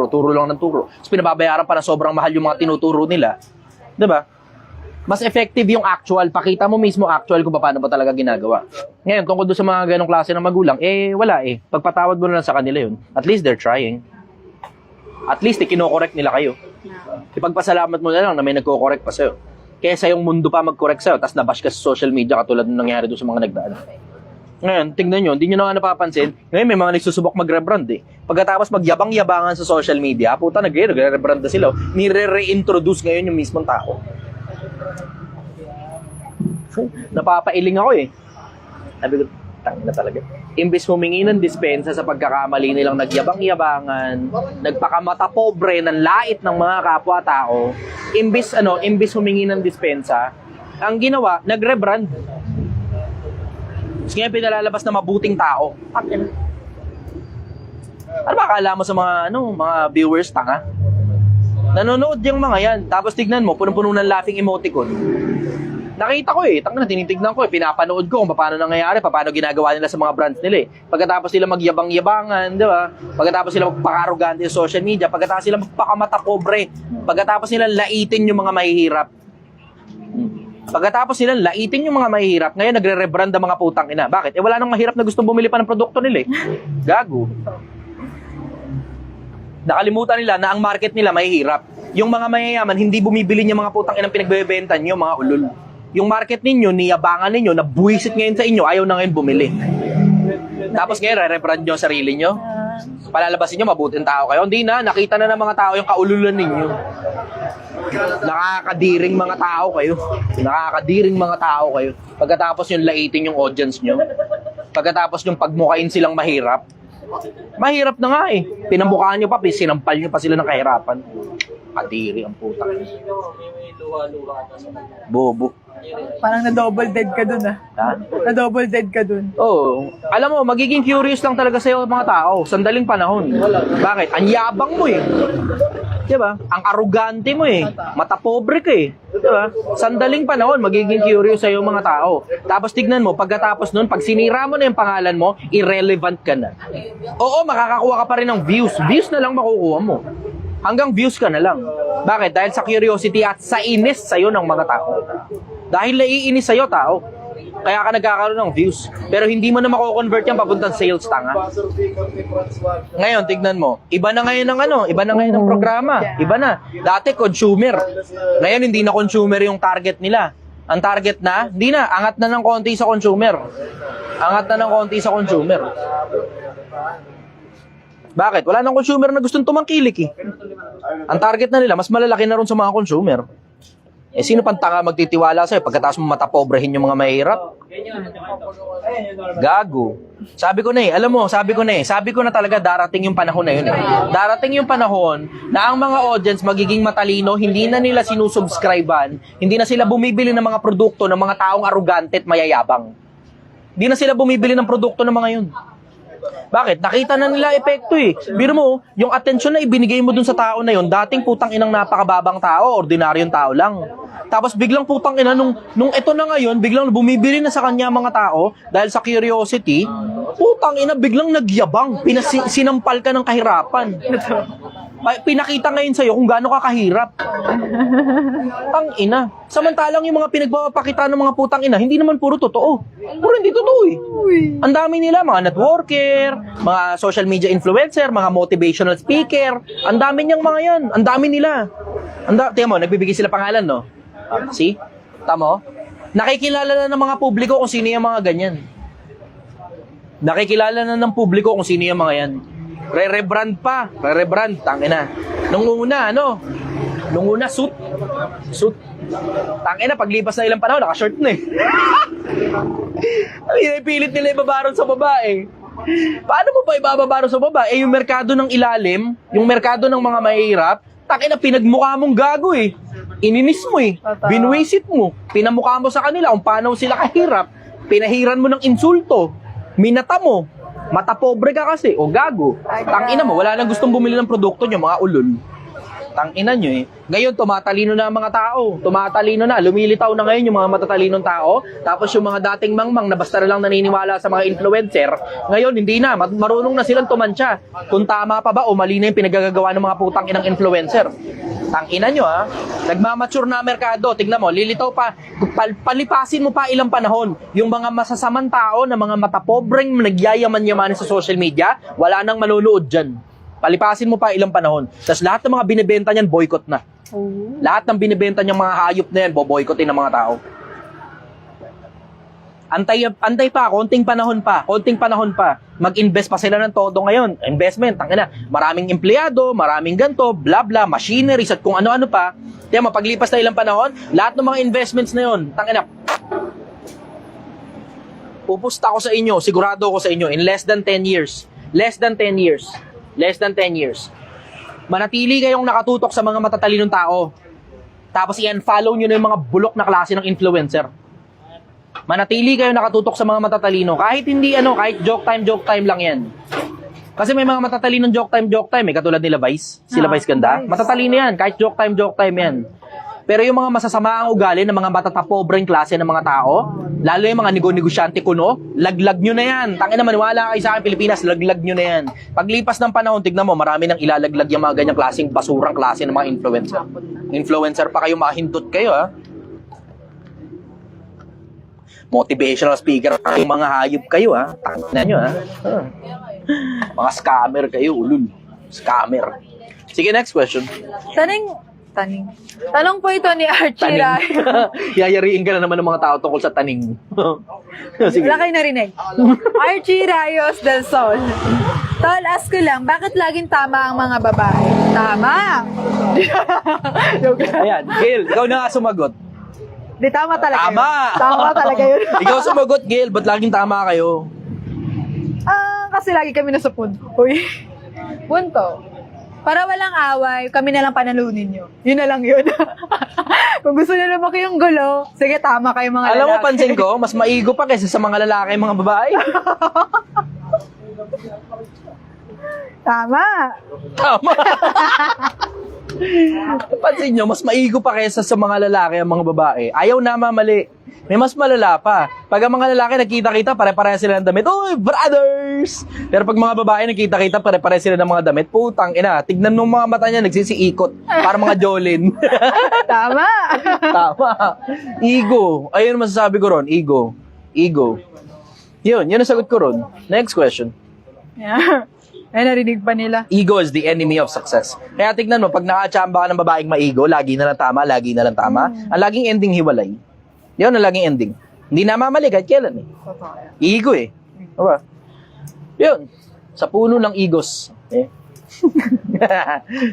turo lang ng turo. Tapos pinababayaran pa na sobrang mahal yung mga tinuturo nila. 'Di ba? Mas effective yung actual. Pakita mo mismo actual kung paano ba talaga ginagawa. Ngayon, tungkol doon sa mga ganong klase ng magulang, wala Pagpatawad mo na lang sa kanila yun. At least they're trying. At least, kino-correct nila kayo. Ipagpasalamat mo na lang na may nagko-correct pa sa'yo. Kesa yung mundo pa mag-correct sa'yo, tapos nabash ka sa social media katulad ng nangyari doon sa mga nagdaan. Ngayon, tingnan nyo, hindi nyo na nga napapansin. Ngayon, may mga nagsusubok mag-rebrand Pagkatapos magyabang-yabangan sa social media, puta, nagre-rebrand na sila. Nire-reintroduce ngayon yung mismong tao. Napapailing ako Sabi ko, tangina talaga. Imbes humingi ng dispensa sa pagkakamali nilang nagyabang-yabangan, nagpakamata pobre ng lait ng mga kapwa-tao, imbes humingi ng dispensa, ang ginawa, nag-rebrand. Tapos ngayon pinalalabas na mabuting tao. Ano ba akala mo sa mga viewers, tanga? Nanonood yung mga yan. Tapos tignan mo, punong-puno ng laughing emoticon. Nakita ko tinitignan ko pinapanood ko kung paano nangyayari, paano ginagawa nila sa mga brands nila Pagkatapos sila magyabang-yabangan, di ba? Pagkatapos sila magpaka-arrogante sa social media, pagkatapos sila magpakamata pobre, pagkatapos nila laitin yung mga mahihirap. Pagkatapos nila laitin yung mga mahihirap, ngayon nagre-rebrand ang mga putang ina. Bakit? Wala nang mahirap na gustong bumili pa ng produkto nila Gago. Nakalimutan nila na ang market nila mahihirap. Yung mga mayayaman, hindi bumibili niya mga putang inang pinagbebenta niyo, mga ulol. Yung market ninyo, niyabangan ninyo, nabuwisit ngayon sa inyo, ayaw na ngayon bumili. Tapos ngayon, re-rebrand nyo ang sarili nyo. Palalabasin nyo, mabuting tao kayo. Hindi na, nakita na ng mga tao yung kaululan ninyo. Nakakadiring mga tao kayo. Pagkatapos yung laitin yung audience nyo. Pagkatapos yung pagmukain silang mahirap. Mahirap na nga Pinambukaan nyo pa, sinampal nyo pa sila ng kahirapan. Kadiri ang putang. Bobo. Parang na-double dead ka dun Ha? Na-double dead ka dun. Oo. Alam mo, magiging curious lang talaga sa'yo mga tao. Sandaling panahon. Bakit? Ang yabang mo Diba? Ang arugante mo Mata pobre ka Diba? Sandaling panahon, magiging curious sa'yo mga tao. Tapos tignan mo, pagkatapos nun, pag sinira mo na yung pangalan mo, irrelevant ka na. Oo, makakakuha ka pa rin ng views. Views na lang makukuha mo. Hanggang views ka na lang. Bakit? Dahil sa curiosity at sa inis sa'yo ng mga tao. Dahil naiinis sa'yo, tao. Kaya ka nagkakaroon ng views. Pero hindi mo na mako-convert yan papuntang sales, tanga. Ngayon, tignan mo. Iba na ngayon ng programa. Iba na. Dati, consumer. Ngayon, hindi na consumer yung target nila. Ang target na, hindi na. Angat na ng konti sa consumer. Bakit? Wala nang consumer na gustong tumangkilik Ang target na nila, mas malalaki na rin sa mga consumer. Eh, sino pang tanga magtitiwala sa'yo pagkatapos mo matapobrehin yung mga mahirap? Gago. Sabi ko na talaga darating yung panahon na yun eh. Darating yung panahon na ang mga audience magiging matalino, hindi na nila sinusubscribean, hindi na sila bumibili ng mga produkto ng mga taong arugante at mayayabang. Hindi na sila bumibili ng produkto ng mga yun. Bakit? Nakita na nila epekto eh. Biro mo, yung atensyon na ibinigay mo dun sa tao na yun, dating putang inang napakababang tao, ordinaryong tao lang. Tapos biglang putang ina, nung ito na ngayon, biglang bumibili na sa kanya mga tao, dahil sa curiosity, putang ina, biglang nagyabang, sinampal ka ng kahirapan. Pinakita ngayon sa'yo kung gaano ka kahirap. Tang ina. Samantalang yung mga pinagpapakita ng mga putang ina, hindi naman puro totoo. Puro hindi totoo eh. Ang dami nila, mga networker, mga social media influencer, mga motivational speaker. Ang dami niyang mga yan. Ang dami nila. Tingnan mo, nagbibigay sila pangalan, no? See? Tamo? Nakikilala na ng mga publiko kung sino yung mga ganyan. Nakikilala na ng publiko kung sino yung mga yan. Re-rebrand pa. Re-rebrand. Tangina. Nung una, suit. Tangina, paglipas na ilang panahon, naka-short na eh. Ay, pilit nila ibabaron sa babae. Paano mo ba ibabaron sa babae? Eh, yung merkado ng ilalim, yung merkado ng mga mahihirap, tangina, pinagmukha mong gago eh. Ininis mo eh. Binwisit mo. Pinamukha mo sa kanila kung paano sila kahirap. Pinahiran mo ng insulto. Minata mo. Mata pobre ka kasi, o gago. Tangina mo, wala nang gustong bumili ng produkto nyo, mga ulol. Tangina nyo eh. Ngayon, tumatalino na ang mga tao. Tumatalino na. Lumilitaw na ngayon yung mga matatalinong tao. Tapos yung mga dating mangmang na basta na lang naniniwala sa mga influencer, ngayon, hindi na. Marunong na silang tumansya. Kung tama pa ba o mali na yung pinagagagawa ng mga putang inang influencer. Tangina nyo ha. Nagmamature na ang merkado. Tignan mo, lilitaw pa. Palipasin mo pa ilang panahon. Yung mga masasamang tao na mga matapobreng nagyayaman-yamanin sa social media, wala nang manonood dyan. Palipasin mo pa ilang panahon. Tapos lahat ng mga binibenta niyan, boycott na. Lahat ng binibenta niyang mga hayop na yan, boboycottin ng mga tao. Antay pa, konting panahon pa. Mag-invest pa sila ng todo ngayon. Investment, tangina. Maraming empleyado, maraming ganto, bla bla, machineries at kung ano-ano pa. Kaya mapaglipas na ilang panahon, lahat ng mga investments na yon, tangina. Pupusta ko sa inyo, sigurado ko sa inyo, in less than 10 years, manatili kayong nakatutok sa mga matatalinong tao. Tapos i-unfollow nyo na yung mga bulok na klase ng influencer. Manatili kayo nakatutok sa mga matatalino. Kahit hindi kahit joke time lang yan. Kasi may mga matatalinong joke time, katulad nila Vice. Sila Vice ganda. Vice. Matatalino yan, kahit joke time yan. Pero yung mga masasama ang ugali ng mga matatapobreng klase ng mga tao, lalo yung mga negosyante kuno, laglag nyo na yan. Tangina, maniwala kayo sa akin, Pilipinas, laglag nyo na yan. Paglipas ng panahon, tignan mo, marami nang ilalaglag yung mga ganyang klaseng basurang klase ng mga influencer. Influencer pa kayo, mahindot kayo ha. Motivational speaker, yung mga hayop kayo ha. Tangina nyo ha. Mga scammer kayo, ulul. Scammer. Sige, next question. Tanong po ito ni Archie Rayos. Yayariin ka na naman ng mga tao tungkol sa taning. Sige. Wala kayo narinig. Archie Rayos del Sol. Tol, ask ko lang, bakit laging tama ang mga babae? Tama! Ayan, Gail, ikaw na nga sumagot. Di, tama talaga Tama! yun. Tama talaga yun. Ikaw sumagot, Gail, ba't laging tama kayo? Kasi lagi kami nasa punto. Uy. Punto. Para walang away, kami na lang panalunin nyo. Yun na lang yun. Kung gusto nyo naman kayong gulo, sige, tama kayo mga lalaki. Alam mo, pansin ko, mas maigo pa kaysa sa mga lalaki mga babae. Tama. Tama. Pansin nyo, mas maigo pa kaysa sa mga lalaki ang mga babae. Ayaw na mali. May mas malala pa. Pag ang mga lalaki nagkita-kita, pare-pareha sila ng damit. Uy, brothers! Pero pag mga babae nagkita-kita, pare-pareha sila ng mga damit. Putang ina, tignan mo mga mata niya, nagsisiikot. Para mga Jolin. Tama. Tama. Ego. Ayun masasabi ko ron. Ego. Yun ang sagot ko ron. Next question. Yeah. Ay, narinig pa nila. Ego is the enemy of success. Kaya tignan mo, pag nakachamba ka ng babaeng maigo, lagi na lang tama. Ang laging ending hiwalay. Yun ang laging ending. Hindi na mamali kahit kailan eh. Ego eh. Diba? Yun. Sa puno ng egos.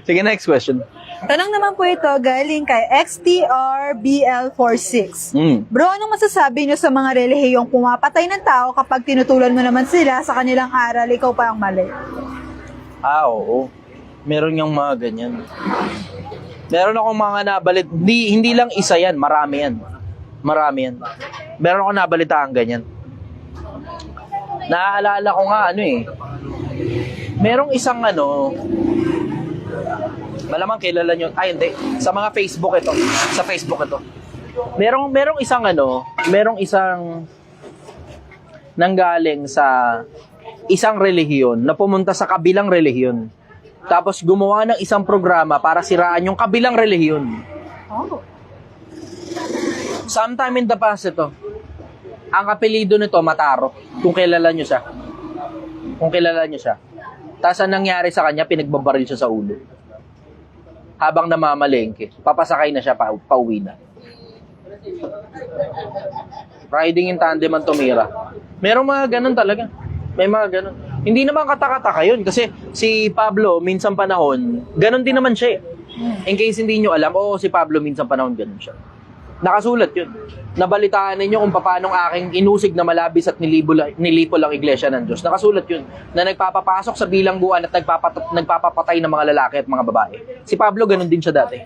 Sige, next question. Tanong naman po ito galing kay XTRBL46. Bro, anong masasabi nyo sa mga relihiyong pumapatay ng tao kapag tinutulan mo naman sila sa kanilang aral, ikaw pa ang mali? Oo. Meron yung mga ganyan. Meron akong mga nabalit. Hindi lang isa yan, marami yan. Marami yan. Meron akong nabalitaan ganyan. Naaalala ko nga merong isang malamang kilala nyo, hindi, sa mga Facebook ito, sa Facebook ito. Merong isang nanggaling sa isang relihiyon na pumunta sa kabilang relihiyon. Tapos gumawa ng isang programa para siraan yung kabilang relihiyon. Oh. Sometime in the past ito. Ang apelido nito, Mataro. Kung kilala nyo siya. Tapos ang nangyari sa kanya, pinagbabaril siya sa ulo. Habang namamalengke. Papasakay na siya, pauwi na. Riding in tandem ang tumira. Merong mga ganun talaga. May mga ganun. Hindi naman katakataka yun. Kasi si Pablo, minsan panahon, ganun din naman siya. In case hindi nyo alam, si Pablo, minsan panahon, ganun siya. Nakasulat yun. Nabalitaan ninyo kung paano aking inusig na malabis at nilipol ang iglesia ng Diyos. Nakasulat yun. Na nagpapapasok sa bilangguan at nagpapapatay ng mga lalaki at mga babae. Si Pablo, ganun din siya dati.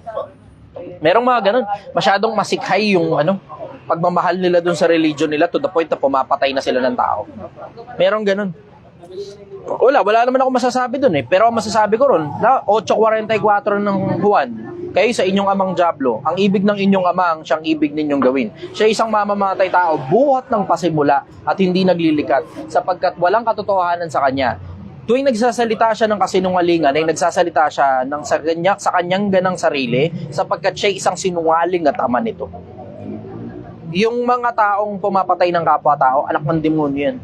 Merong mga ganun. Masyadong masikhay yung pagmamahal nila dun sa religion nila to the point na pumapatay na sila ng tao. Merong ganun. Wala naman ako masasabi dun Pero ang masasabi ko ron, 8:44 ng Juan, kayo sa inyong amang Diablo, ang ibig ng inyong amang siyang ibig ninyong gawin. Siya isang mamamatay tao, buhat ng pasimula at hindi naglilikat, sapagkat walang katotohanan sa kanya. Tuwing nagsasalita siya ng kasinungalingan, ay nagsasalita siya sa kanyang ganang sarili, sapagkat siya isang sinungaling at ama nito. Yung mga taong pumapatay ng kapwa-tao, anak ng demonyo yan.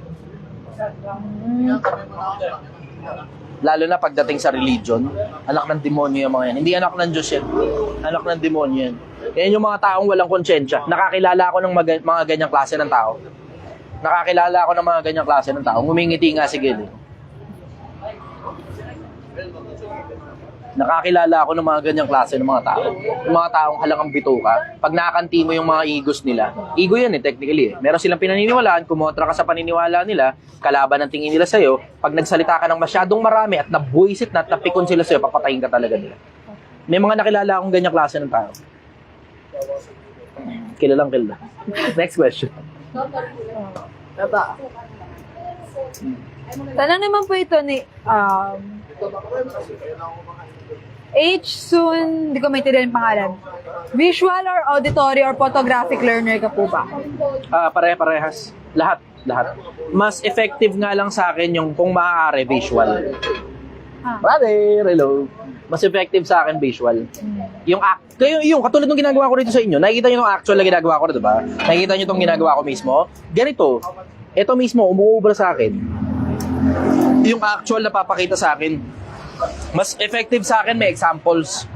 Lalo na pagdating sa religion, anak ng demonyo yung mga yan. Hindi anak ng Diyos yan. Anak ng demonyo yan. Yan yung mga taong walang konsyensya. Nakakilala ako ng mga ganyang klase ng tao. Ngumingiti nga si Gil. Nakakilala ako ng mga ganyang klase ng mga tao. Yung mga taong halangang bituka. Pag nakakanti mo yung mga egos nila, ego yan technically. Meron silang pinaniniwalaan, kumontra ka sa paniniwala nila, kalaban ang tingin nila sa'yo, pag nagsalita ka ng masyadong marami at nabuisit na at napikon sila sa'yo, papatayin ka talaga nila. May mga nakilala akong ganyang klase ng tao. Kilalang. Next question. Tanong naman po ito ni H. Soon, hindi ko maintindihan yung pangalan. Visual or auditory or photographic learner ka po ba? Pare-parehas. Lahat. Mas effective nga lang sa akin yung kung maaari visual. Brother, hello. Mas effective sa akin visual. Yung katulad ng ginagawa ko rito sa inyo, nakikita nyo yung actual na ginagawa ko, diba? Nakikita nyo itong ginagawa ko mismo. Ganito, ito mismo, umuubra sa akin. Yung actual na papakita sa akin. Mas effective sa akin, may examples.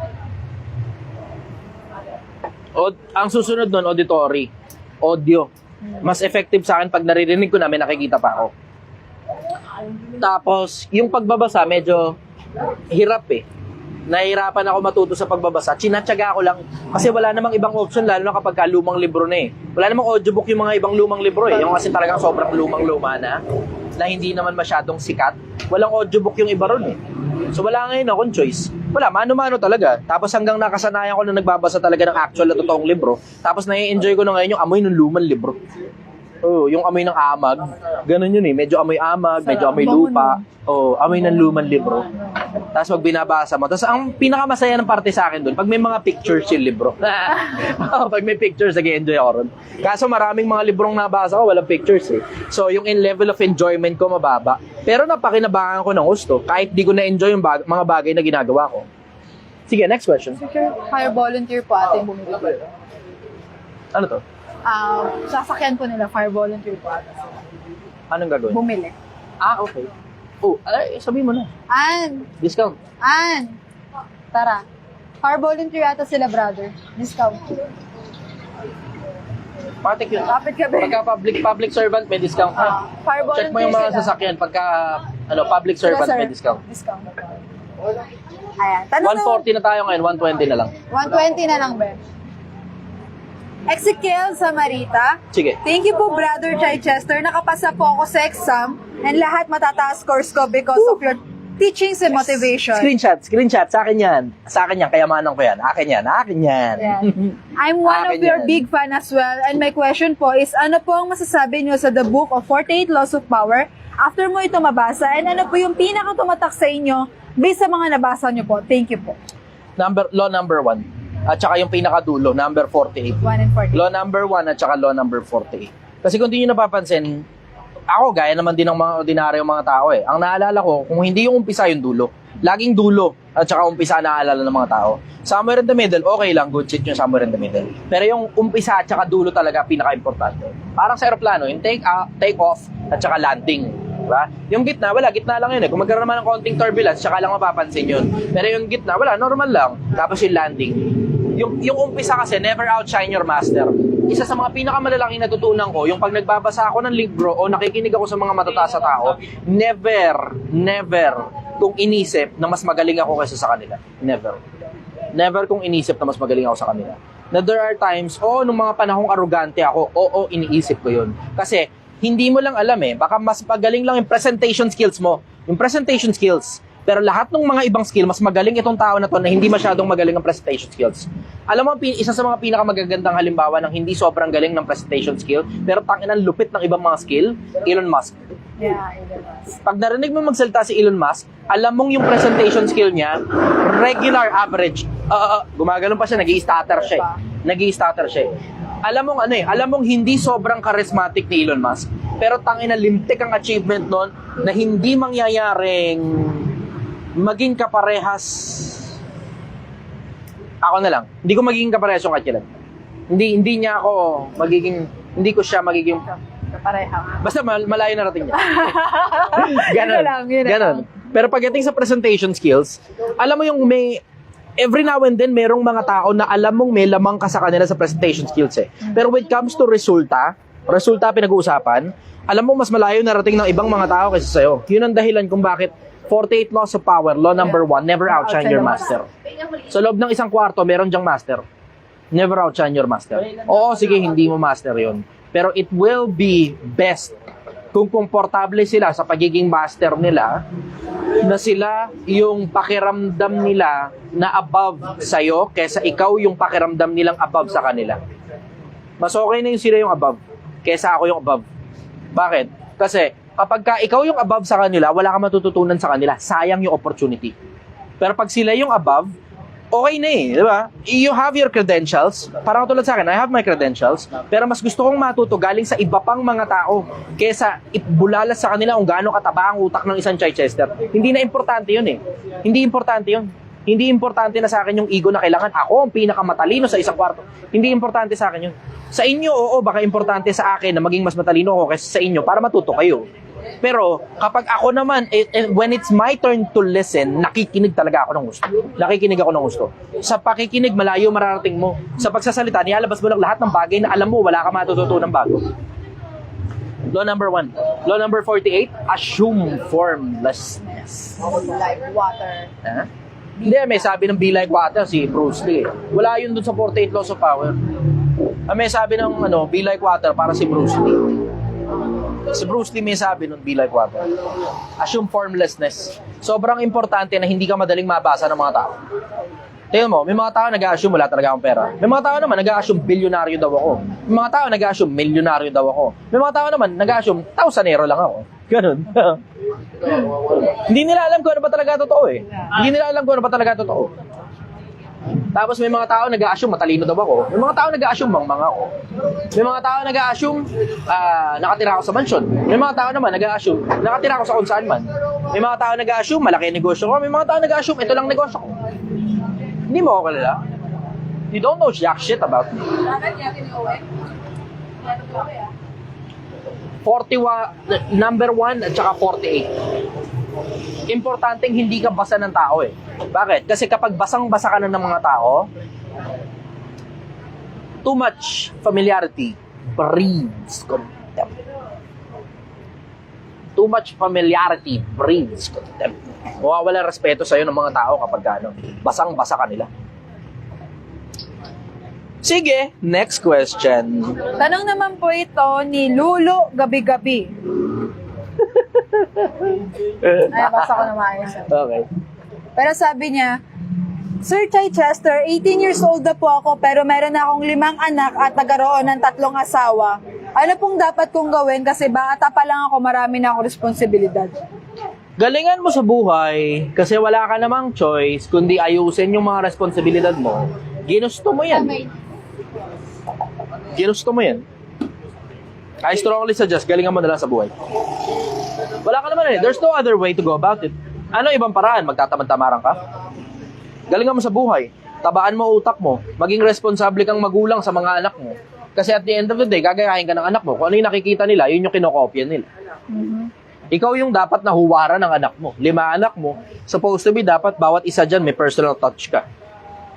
Ang susunod nun, auditory. Audio. Mas effective sa akin pag naririnig ko na may nakikita pa ako. Tapos, yung pagbabasa, medyo hirap Nahihirapan ako matuto sa pagbabasa. Chinatsaga ko lang. Kasi wala namang ibang option, lalo na kapag lumang libro na Wala namang audiobook yung mga ibang lumang libro Yung kasi talagang sobrang lumang-luma na hindi naman masyadong sikat. Walang audiobook yung iba ron So wala ngayon akong choice. Wala, mano-mano talaga. Tapos hanggang nakasanayan ko na nagbabasa talaga ng actual na totoong libro. Tapos nai-enjoy ko na ngayon yung amoy ng lumang libro. Yung amoy ng amag. Ganun yun Medyo amoy amag, medyo amoy lupa. Amoy ng lumang libro. Tapos pag binabasa mo. Tapos ang pinakamasaya ng parte sa akin doon, pag may mga pictures yung libro. Pag may pictures, nag-enjoy ako ron. Kaso maraming mga librong nabasa ko, walang pictures So yung in level of enjoyment ko mababa. Pero napakinabangan ko ng gusto. Kahit di ko na-enjoy yung mga bagay na ginagawa ko. Sige, next question. Hire volunteer po ating bumili. Ano to? Sasakyan po nila, fire volunteer po. Anong gagawin? Bumili. Okay. Sabihin mo na. Discount. Tara. Fire volunteer ata sila, brother. Discount. Patik yun. Kapit ka ba? Pagka public servant, may discount. Fire volunteer Check mo yung mga sila. sasakyan. Pagka public servant, may discount. Discount. Ayan. Tanong 140 na tayo ngayon, 120 na lang. 120 na lang, be. Ezekiel Samarita. Sige. Thank you po, Brother Chichester. Nakapasa po ako sa exam and lahat matataas scores ko because of your teachings and motivation. Screenshot. Sa akin yan. Sa akin yan. Kayamanan ko yan. Akin yan. Yeah. I'm one of Akin your yan. big fan as well. And my question po is, ano po ang masasabi niyo sa the book of 48 Laws of Power after mo ito mabasa? And ano po yung pinaka-tumatak sa inyo based sa mga nabasa niyo po? Thank you po. Law number 1. At saka yung pinakadulo, number 48. 1 and 40. Law number 1 at saka law number 48. Kasi kung di nyo napapansin, ako gaya naman din ng mga ordinaryong mga tao eh. Ang naalala ko, kung hindi yung umpisa yung dulo, laging dulo at saka umpisa naalala ng mga tao. Somewhere in the middle, okay lang, good shit yung somewhere in the middle. Pero yung umpisa at saka dulo talaga pinaka-importante. Parang sa aeroplano, yung take off at saka landing. Diba? Yung gitna, wala, gitna lang yun eh. Kung magkaroon naman ng konting turbulence, tsaka lang mapapansin yun. Pero yung gitna, wala, normal lang. Tapos yung landing. Yung umpisa kasi, never outshine your master. Isa sa mga pinakamalalaking natutunan ko, yung pag nagbabasa ako ng libro o nakikinig ako sa mga matataas sa tao, never kung inisip na mas magaling ako kaysa sa kanila. Never kung inisip na mas magaling ako sa kanila. Na there are times, nung mga panahong arrogante ako, iniisip ko yun. Kasi, hindi mo lang alam eh, baka mas magaling lang yung presentation skills mo. Yung presentation skills. Pero lahat ng mga ibang skill, mas magaling itong tao na to na hindi masyadong magaling ang presentation skills. Alam mo, isa sa mga pinakamagagandang halimbawa ng hindi sobrang galing ng presentation skill, pero tanginan lupit ng ibang mga skill, Elon Musk. Yeah, Elon Musk. Pag narinig mo magsalita si Elon Musk, alam mong yung presentation skill niya, regular average. Gumagano'n pa siya, nag-i-stutter siya eh. Alam mong hindi sobrang charismatic ni Elon Musk, pero tangina limtik ang achievement nun na hindi mangyayaring maging kaparehas. Ako na lang. Hindi ko magiging kaparehas yung katyalan. Hindi ko siya magiging Kapareha. basta malayo na rating niya. Yun na lang. Pero pagdating sa presentation skills, alam mo yung every now and then, merong mga tao na alam mong may lamang ka sa kanila sa presentation skills eh. Pero when it comes to resulta pinag-uusapan, alam mo mas malayo narating ng ibang mga tao kaysa sa'yo. Yun ang dahilan kung bakit 48 Laws of Power, law number 1, never outshine your master. Sa loob ng isang kwarto, meron dyang master. Never outshine your master. Oo, sige, hindi mo master yun. Pero it will be best kung komportable sila sa pagiging master nila, na sila yung pakiramdam nila na above sa'yo kesa ikaw yung pakiramdam nilang above sa kanila. Mas okay na yung sila yung above kesa ako yung above. Bakit? Kasi kapag ikaw yung above sa kanila, wala ka matututunan sa kanila. Sayang yung opportunity. Pero pag sila yung above, okay na eh, di ba? You have your credentials. Parang tulad sa akin, I have my credentials. Pero mas gusto kong matuto galing sa iba pang mga tao kesa ibulalas sa kanila kung gaano kataba ang utak ng isang Chichester. Hindi na importante yun eh. Hindi importante yun. Hindi importante na sa akin yung ego na kailangan ako ang pinakamatalino sa isang kwarto. Hindi importante sa akin yun. Sa inyo, oo, baka importante sa akin na maging mas matalino ako kaysa sa inyo para matuto kayo. Pero kapag ako naman, when it's my turn to listen, nakikinig talaga ako ng gusto. Nakikinig ako ng gusto. Sa pakikinig, malayo mararating mo. Sa pagsasalita, nilalabas mo lang lahat ng bagay na alam mo, wala ka matututunan bago. Law number 1. Law number 48, assume formlessness. Like water. Hindi, may sabi ng Be Like Water si Bruce Lee. Wala yun dun sa 48 Laws of Power. May sabi ng Be Like Water para si Bruce Lee. Si Bruce Lee may sabi nun, Be Like Water. Assume formlessness. Sobrang importante na hindi ka madaling mabasa ng mga tao. Tingnan mo, may mga tao nag-a-assume wala talaga akong pera. May mga tao naman nag-a-assume bilyonaryo daw ako. May mga tao nag-a-assume milyonaryo daw ako. May mga tao naman nag-a-assume tausanero lang ako. Ganun. Hindi nila alam kung ano ba talaga totoo eh. Hindi nila alam kung ano ba talaga totoo. Tapos may mga tao nag-a-assume matalino daw ako. May mga tao nag-a-assume mangmang ako. May mga tao nag-a-assume nakatira ako sa mansyon. May mga tao naman nag-a-assume nakatira ako sa kung saan man. May mga tao nag-a-assume malaki negosyo ko. May mga tao nag-a-assume ito lang negosyo ko. Hindi mo ako kilala. You don't know jack shit about me. 41, number 1 at saka 48. Importanteng hindi ka basa ng tao eh. Bakit? Kasi kapag basang-basa ka na ng mga tao, too much familiarity breeds contempt. Too much familiarity breeds contempt. Mawawala respeto sa'yo ng mga tao kapag basang-basa ka nila. Sige, next question. Tanong naman po ito ni Lulu Gabi-Gabi. Ay, basa ko na maayos. Okay. Pero sabi niya, Sir Chichester, 18 years old na po ako pero meron na akong 5 anak at nagkaroon ng 3 asawa. Ano pong dapat kong gawin kasi bata pa lang ako, marami na akong responsibilidad. Galingan mo sa buhay kasi wala ka namang choice kundi ayusin yung mga responsibilidad mo. Ginusto mo yan. Ginusto mo yan. I strongly suggest, galingan mo na lang sa buhay. Wala ka naman eh. There's no other way to go about it. Ano ibang paraan? Magtatamad-tamaran ka? Galingan mo sa buhay. Tabaan mo utak mo. Maging responsable kang magulang sa mga anak mo. Kasi at the end of the day, gagayahin ka ng anak mo. Kung ano yung nakikita nila, yun yung kinokopya nila. Ikaw yung dapat nahuwaran ng anak mo. 5 anak mo, supposed to be dapat bawat isa dyan may personal touch ka.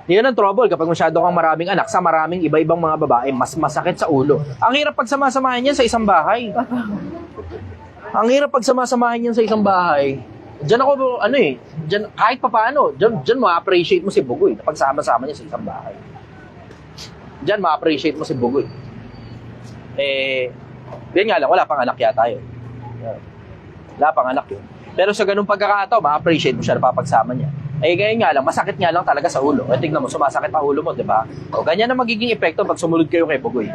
Yan ang trouble kapag masyado kang maraming anak sa maraming iba-ibang mga babae, mas masakit sa ulo. Ang hirap pag samasamahin yan sa isang bahay. Ang hirap pag samasamahin yan sa isang bahay. Diyan ako, diyan, kahit papaano, diyan ma-appreciate mo si Bugoy pag sama-sama niya sa isang bahay. Diyan ma-appreciate mo si Bugoy. Yan nga lang, wala pang anak yata yun. Wala pang anak yun. Pero sa ganung pagkakataon, ma-appreciate mo siya na papagsama niya. Ganyan nga lang, masakit nga lang talaga sa ulo. Tignan mo, sumasakit ang ulo mo, di ba? O, ganyan na magiging epekto pag sumunod kayo kay Bugoy.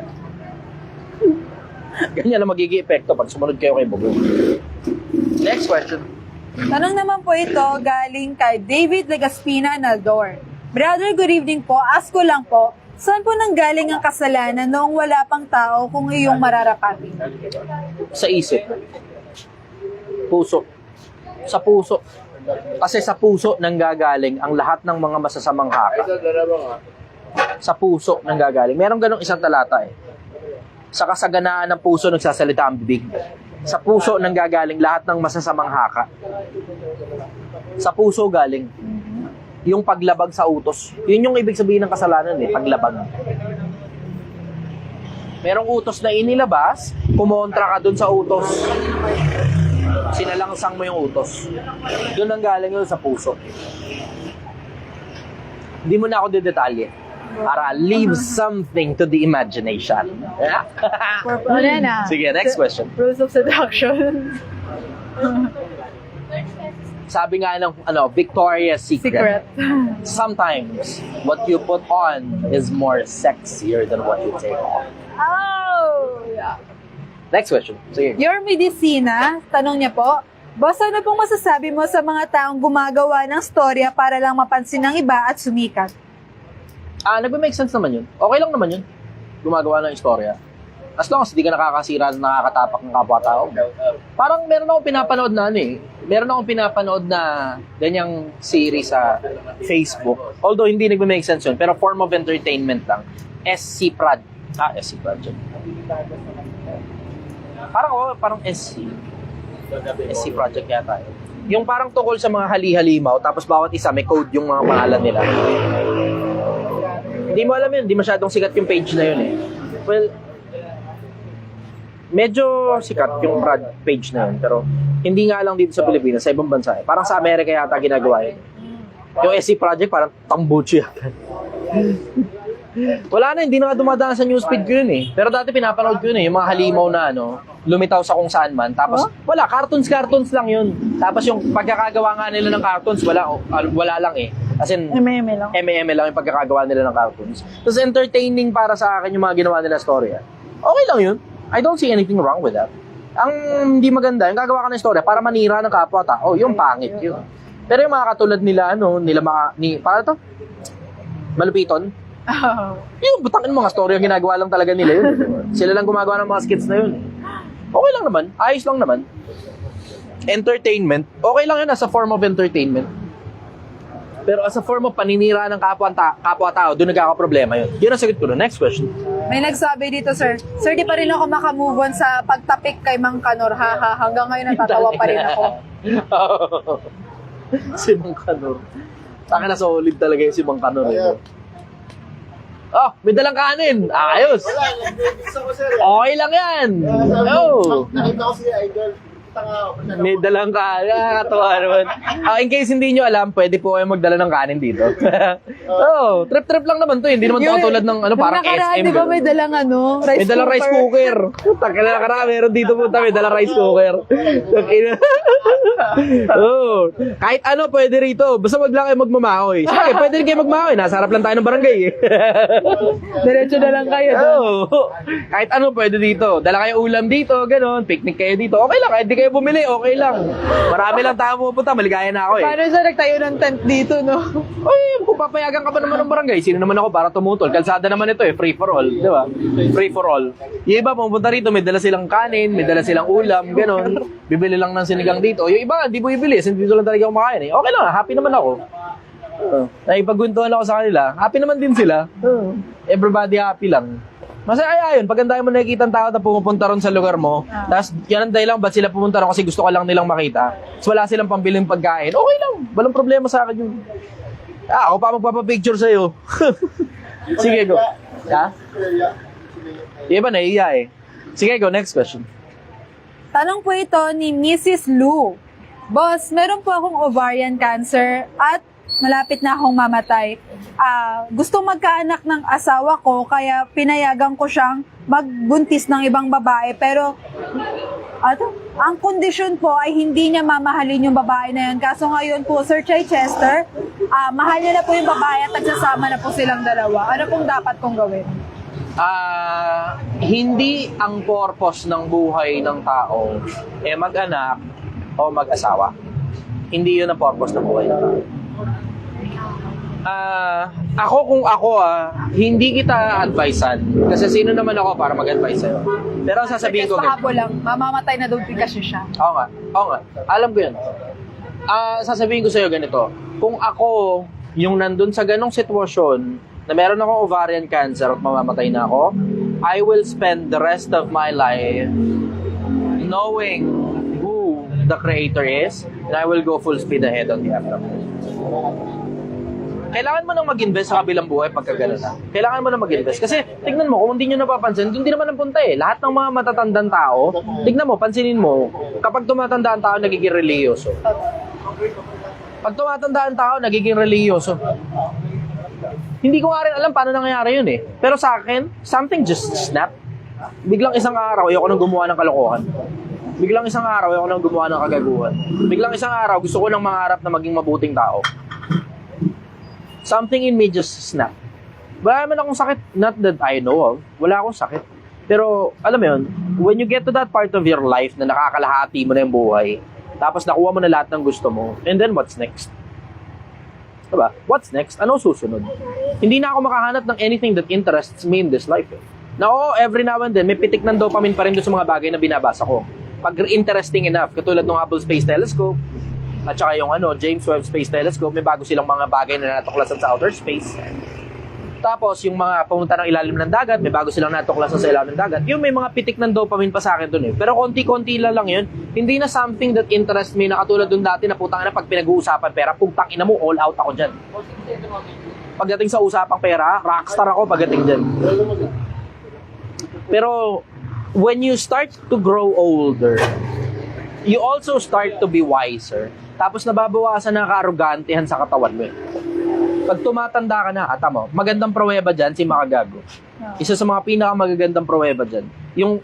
Ganyan na magiging epekto pag sumunod kayo kay Bugoy. Next question. Tanong naman po ito galing kay David Legaspina Naldor. Brother, good evening po. Ask ko lang po, saan po nanggaling ang kasalanan noong wala pang tao kung iyong mararapati? Sa isip. Puso. Sa puso. Kasi sa puso nanggagaling ang lahat ng mga masasamang haka. Sa puso nanggagaling. Merong ganong isang talata eh. Sa kasaganaan ng puso nagsasalita ang bibig. Sa puso nanggagaling lahat ng masasamang haka. Sa puso galing. Yung paglabag sa utos. Yun yung ibig sabihin ng kasalanan eh, paglabag. Merong utos na inilabas, kumontra ka dun sa utos. Sinalangsang mo yung utos. Doon ang galing yun sa puso. Hindi mo na ako didetalye. Para leave something to the imagination. Sige, next question. Rules of seduction. Sabi nga ng Victoria's Secret. Sometimes what you put on is more sexier than what you take off. Oh! Yeah. Next question. Sige. Your Medicina, tanong niya po, Boss, ano pong masasabi mo sa mga taong gumagawa ng storya para lang mapansin ng iba at sumikat? Nagme-make sense naman yun. Okay lang naman yun. Gumagawa ng istorya. As long as hindi ka nakakasira at nakakatapak ng kapwa-tao. Parang meron akong pinapanood na Meron akong pinapanood na ganyang series sa Facebook. Although hindi nagme-make sense yun, pero form of entertainment lang. SC Project. Parang SC Project yata yun. Yung parang tungkol sa mga hali-halimaw, tapos bawat isa may code yung mga pangalan nila. Hindi mo alam yun, hindi masyadong sikat yung page na yun eh. Well, medyo sikat yung page na yun, pero hindi nga lang dito sa Pilipinas, sa ibang bansa eh. Parang sa Amerika yata ginagawa yun. Yung SC Project, parang tambucho yata. Wala na, hindi na nga dumadaan sa newsfeed ko yun eh. Pero dati pinapanood ko yun eh, yung mga halimaw na lumitaw sa kung saan man. Tapos, wala, cartoons lang yun. Tapos yung pagkakagawa nga nila ng cartoons, wala lang eh. As in, MM lang. MM lang yung pagkakagawa nila ng cartoons. Tapos entertaining para sa akin yung mga ginawa nila storya. Okay lang yun. I don't see anything wrong with that. Ang hindi maganda, yung gagawa ka ng storya para manira ng kapwa-tao, yung pangit yun. Pero yung mga katulad nila, para to? Malupiton? Yung butangin mga storya, ginagawa lang talaga nila yun. Sila lang gumagawa ng mga skits na yun. Okay lang naman, ayos lang naman. Entertainment, okay lang yun as a form of entertainment. Pero as a form of paninira ng kapwa-tao, doon nagkakaproblema yun. Yun ang sagot ko doon. Next question. May nagsabi dito, sir. Sir, di pa rin ako makamove on sa pagtapik kay Mang Kanor. Hanggang ngayon natatawa pa rin ako. Si Mang Kanor. Sa akin na solid talaga yung si Mang Kanor. May dalang kanin. Ayos. Wala, nag-mix ako sir. Okay lang yan. Oh. Nakita ko si Idol. May dalang kanin. Nakakatawa naman. In case hindi nyo alam, pwede po kayo magdala ng kanin dito. Trip-trip lang naman to. Hindi naman to katulad ng parang SM. Di ba may dalang rice May dalang rice cooker. Taka na nakaraan, meron dito po may dalang rice cooker. Kahit ano pwede rito. Basta wag lang kayo magmamahoy. Sige, pwede rin kayo magmahoy. Nasa harap lang tayo ng barangay. Diretso na lang kayo. Kahit ano pwede dito. Dala kayo ulam dito, ganon. Picnic kayo dito. Okay lang, kahit di kayo bumili, okay lang. Marami lang tayo pupunta, maligaya na ako Paano siya nagtayo ng tent dito, no? Kung papayagan ka pa naman ng barangay, sino naman ako para tumutol? Kalsada naman ito free for all, di ba? Free for all. Yung iba pumunta rito, may dala silang kanin, may dala silang ulam, ganon. Bibili lang ng sinigang dito. Yung iba, hindi mo ibili, kasi dito lang talaga kumakain Okay lang, happy naman ako. Naipagguntuhan ako sa kanila, happy naman din sila. Everybody happy lang. Masaya yun, pag ang dami mo nakikita ng tao na pumupunta ron sa lugar mo, tapos yan ang dahilan ba't sila pumunta ron kasi gusto ka lang nilang makita. Tapos wala silang pambiling pagkain, okay lang, walang problema sa akin yun. Ako pa magpapapicture sa'yo. Sige, go. Ha? Di ba naiiya Sige, go, next question. Tanong po ito ni Mrs. Lu. Boss, meron po akong ovarian cancer at malapit na akong mamatay. Gusto magkaanak ng asawa ko kaya pinayagan ko siyang magbuntis ng ibang babae pero ang kondisyon po ay hindi niya mamahalin yung babae na yun. Kaso ngayon po, Sir Chichester, mahal niya na po yung babae at nagsasama na po silang dalawa. Ano pong dapat kong gawin? Hindi ang purpose ng buhay ng tao mag-anak o mag-asawa. Hindi yun ang purpose ng buhay ng tao. Kung ako hindi kita advisean. Kasi sino naman ako para mag-advise sa'yo. Pero ang sasabihin ko Pahabo lang, mamamatay na daw kasi siya. Oo nga. Alam ko yun. Sasabihin ko sa'yo ganito. Kung ako, yung nandun sa ganong sitwasyon, na meron akong ovarian cancer at mamamatay na ako, I will spend the rest of my life knowing who the creator is, and I will go full speed ahead on the aftermath. Kailangan mo nang mag-invest sa kabilang buhay pagka gano'n na. Kailangan mo nang mag-invest. Kasi, tignan mo, kung hindi nyo napapansin, hindi naman ang punta Lahat ng mga matatandang tao, tignan mo, pansinin mo, kapag tumatanda ang tao, nagiging reliyoso. Pag tumatanda ang tao, nagiging reliyoso. Hindi ko nga rin alam paano nangyayari yun Pero sa akin, something just snap. Biglang isang araw, ayoko nang gumawa ng kalokohan. Biglang isang araw, ayoko nang gumawa ng kagaguhan. Biglang isang araw, gusto ko nang mangarap na maging mabuting tao. Something in me just snap. Wala naman akong sakit, not that I know of. Wala akong sakit. Pero, alam mo yun, when you get to that part of your life na nakakalahati mo na yung buhay, tapos nakuha mo na lahat ng gusto mo, and then what's next? Diba? What's next? Ano susunod? Hindi na ako makahanap ng anything that interests me in this life. Na every now and then, may pitik ng dopamine pa rin doon sa mga bagay na binabasa ko. Pag interesting enough, katulad ng Hubble Space Telescope, at saka yung James Webb Space Telescope, may bago silang mga bagay na natuklasan sa outer space. Tapos, yung mga pumunta ng ilalim ng dagat, may bago silang natuklasan sa ilalim ng dagat. Yung may mga pitik ng dopamine pa sa akin dun Pero konti-konti lang yun. Hindi na something that interests me na katulad dun dati na putang na pag pinag-uusapan pera, putang ina mo, all out ako dyan. Pagdating sa usapang pera, rockstar ako pagdating dyan. Pero, when you start to grow older, you also start to be wiser. Tapos nababawasan na ka-arrogantehan sa katawan mo Pag tumatanda ka na, mo, magandang pruweba dyan, si Makagago. Isa sa mga pinakamagagandang pruweba dyan. Yung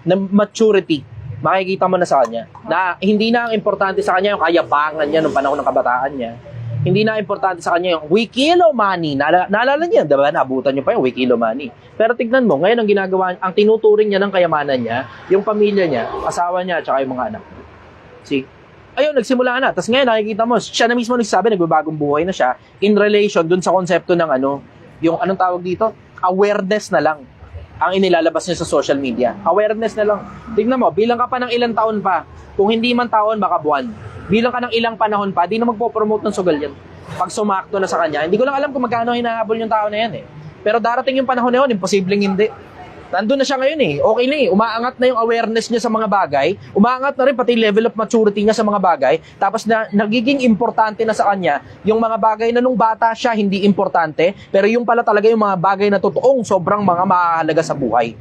na maturity, makikita mo na sa kanya. Na hindi na ang importante sa kanya yung kayabangan niya nung panahon ng kabataan niya. Hindi na importante sa kanya yung Wikilo Money. Naalala niya, diba? Naabutan niyo pa yung Wikilo Money. Pero tignan mo, ngayon ang ginagawa, ang tinuturing niya ng kayamanan niya, yung pamilya niya, asawa niya, at saka yung mga anak. See? Ayun, nagsimula na. Tapos ngayon, nakikita mo, siya na mismo nagsasabi, nagbabagong buhay na siya in relation dun sa konsepto ng yung anong tawag dito? Awareness na lang ang inilalabas niya sa social media. Awareness na lang. Tignan mo, bilang ka pa ng ilang taon pa, kung hindi man taon, baka buwan. Bilang ka ng ilang panahon pa, di na magpo-promote ng sugal yan. Pag sumakto na sa kanya, hindi ko lang alam kung magkano hinahabol yung tao na yan Pero darating yung panahon na yun, imposibleng hindi. Nandun na siya ngayon Okay na Umaangat na yung awareness niya sa mga bagay. Umaangat na rin pati level of maturity niya sa mga bagay. Tapos nagiging importante na sa kanya yung mga bagay na nung bata siya hindi importante. Pero yung pala talaga yung mga bagay na totoong sobrang mga mahalaga sa buhay.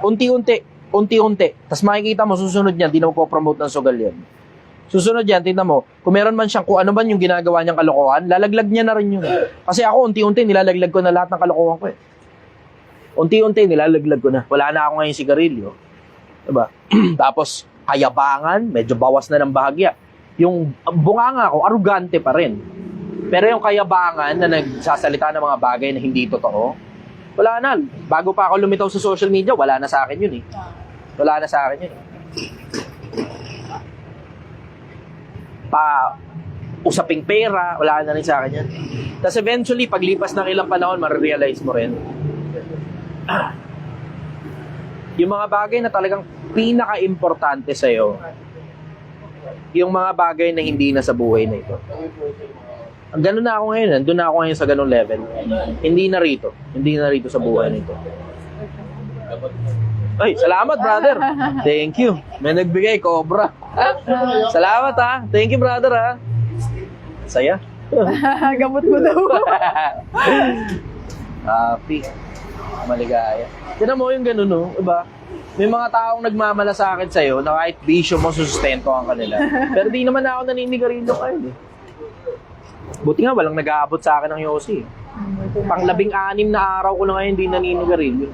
Unti-unti. unti-unti. Tapos makikita mo, susunod niyan, di na po-promote ng sugal yan. Susunod yan, tingnan mo, kung meron man siyang kung ano man yung ginagawa niyang kalokohan, lalaglag niya na rin yun. Kasi ako, unti-unti, nilalaglag ko na lahat ng kalokohan ko eh. Unti-unti, nilalaglag ko na. Wala na ako ngayon sigarilyo. Diba? Tapos, kayabangan, medyo bawas na ng bahagya. Yung bunganga ko, arugante pa rin. Pero yung kayabangan na nagsasalita ng mga bagay na hindi totoo, wala na. Bago pa ako lumitaw sa social media, wala na sa akin yun eh. Wala na sa akin yun eh. Usaping pera, wala na rin sa akin yan. Tapos eventually, paglipas ng ilang panahon, marirealize mo rin. Yung mga bagay na talagang pinaka-importante sa'yo, yung mga bagay na hindi na sa buhay na ito. Ganun na ako ngayon, nandun na ako ngayon sa ganung level. Hindi na rito sa buhay na ito. Ay, salamat brother. Thank you. May nagbigay, Cobra. Salamat ha. Thank you brother ha. Saya. Gamot mo daw. Happy. Maligaya. Tinan mo yung ganun no, diba? May mga taong nagmamala sa akin sa'yo na kahit bisyo mo, susustento ang kanila. Pero di naman ako naninigarilyo kayo eh. Buti nga, walang nag-aabot sa akin ng Yossi. Pang 16 na araw ko na ngayon hindi naninigarilyo.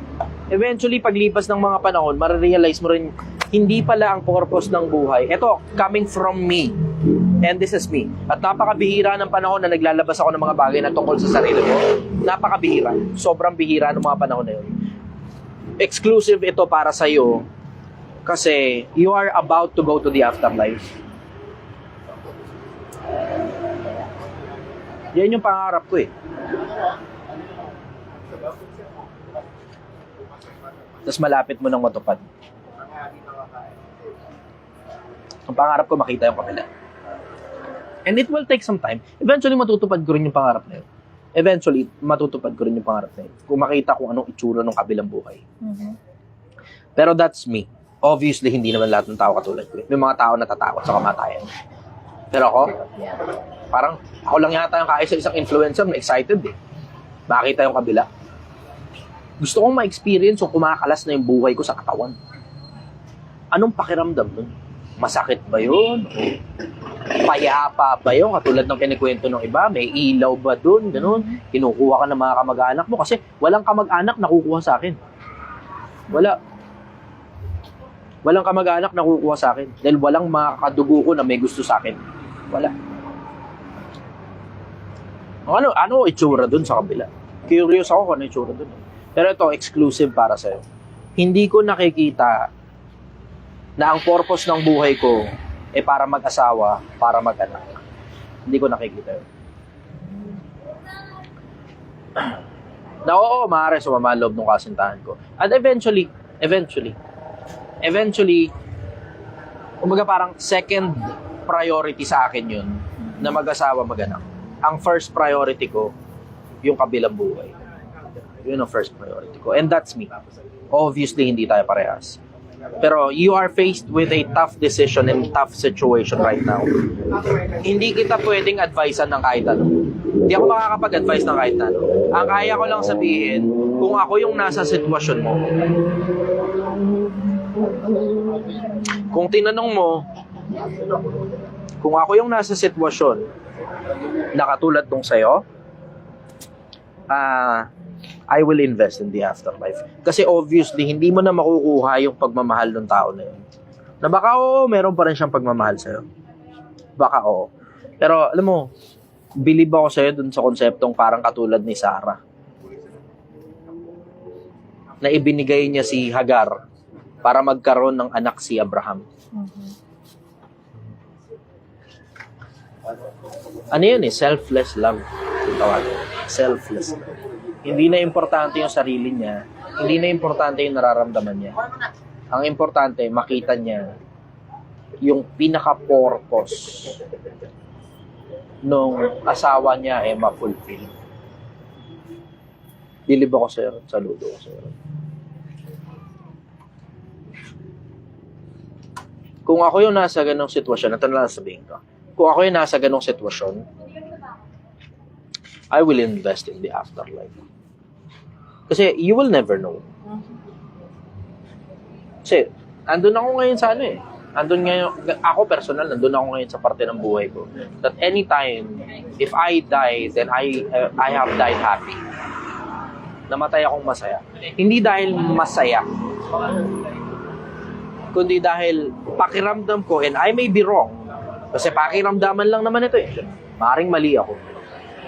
Eventually, paglipas ng mga panahon, marirealize mo rin, hindi pala ang purpose ng buhay. Ito, coming from me. And this is me. At napakabihira ng panahon na naglalabas ako ng mga bagay na tungkol sa sarili ko. Napakabihira. Sobrang bihira ng mga panahon na yun. Exclusive ito para sa'yo kasi you are about to go to the afterlife. Yan yung pangarap ko eh. Tapos malapit mo nang matupad. Ang pangarap ko makita yung kabila. And it will take some time. Eventually matutupad ko rin yung pangarap na yun. Kung makita kung anong itsura ng kabilang buhay. Pero that's me. Obviously, hindi naman lahat ng tao katulad ko. May mga tao natatakot sa kamatayan. Pero ako, parang ako lang yata yung kaya sa isang influencer na excited eh. Makita yung kabila. Gusto kong ma-experience kung kumakalas na yung buhay ko sa katawan. Anong pakiramdam nun? Masakit ba yun? Payapa ba yun? Katulad ng kinikwento ng iba, may ilaw ba dun? Ganun. Kinukuha ka ng mga kamag-anak mo kasi walang kamag-anak nakukuha sa akin. Walang kamag-anak nakukuha sa akin. Dahil walang mga kadugo ko na may gusto sa akin. Wala. Ano itsura dun sa kabila? Curious ako kung ano itsura dun. Pero ito, exclusive para sa'yo. Hindi ko nakikita na ang purpose ng buhay ko ay para mag-asawa, para mag-anak. Hindi ko nakikita yun. Na oo, maaari sumama loob ng kasintahan ko. At eventually, umaga parang second priority sa akin yun na mag-asawa, mag-anak. Ang first priority ko, yung kabilang buhay. Yun ang first priority ko. And that's me. Obviously, hindi tayo parehas. Pero you are faced with a tough decision and tough situation right now. Hindi kita pwedeng advisean ng kahit ano. Hindi ako makakapag-advise ng kahit ano. Ang kaya ko lang sabihin, kung ako yung nasa sitwasyon mo, kung tinanong mo, kung ako yung nasa sitwasyon na katulad nung sa'yo, I will invest in the afterlife. Kasi obviously, hindi mo na makukuha yung pagmamahal ng tao na yun. Na baka oo, meron pa rin siyang pagmamahal sa'yo. Baka oo. Pero alam mo, believe ako sa'yo dun sa konseptong parang katulad ni Sarah. Na ibinigay niya si Hagar para magkaroon ng anak si Abraham. Ano yun eh? Selfless love. Selfless love. Hindi na importante yung sarili niya. Hindi na importante yung nararamdaman niya. Ang importante, makita niya yung pinaka-purpose nung asawa niya ay ma-fulfill. Bilib ako sa'yo. Saludo ko sa'yo. Kung ako yung nasa ganong sitwasyon, ito na lang sabihin ko. Kung ako yung nasa ganong sitwasyon, I will invest in the afterlife. Kasi you will never know. Kasi, andun ako ngayon sa ano eh. Andun ngayon, ako personal, nandun ako ngayon sa parte ng buhay ko. That anytime, if I die, then I have died happy. Namatay akong masaya. Hindi dahil masaya, kundi dahil pakiramdam ko, and I may be wrong, kasi pakiramdaman lang naman ito eh. Maring mali ako.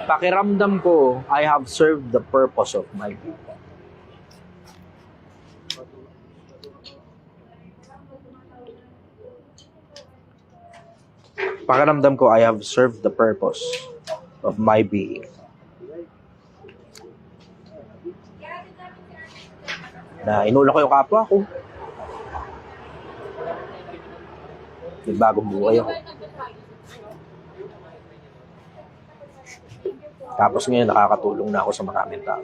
Pakiramdam ko, I have served the purpose of my life. Pakiramdam ko, I have served the purpose of my being. Na inulak ko yung kapwa ko. Nagbagong buhay ako. Tapos ngayon, nakakatulong na ako sa maraming tao.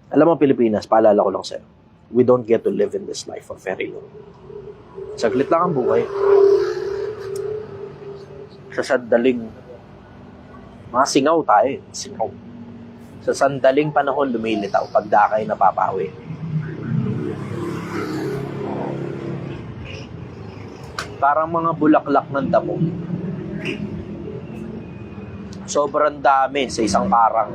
Alam mo, Pilipinas, paalala ko lang sa'yo, we don't get to live in this life for very long. Saglit lang ang buhay. Sa sandaling, mga singaw tayo, singaw. Sa sandaling panahon lumilitaw, pagdakay napapawi. Parang mga bulaklak ng damo. Sobrang dami sa isang parang.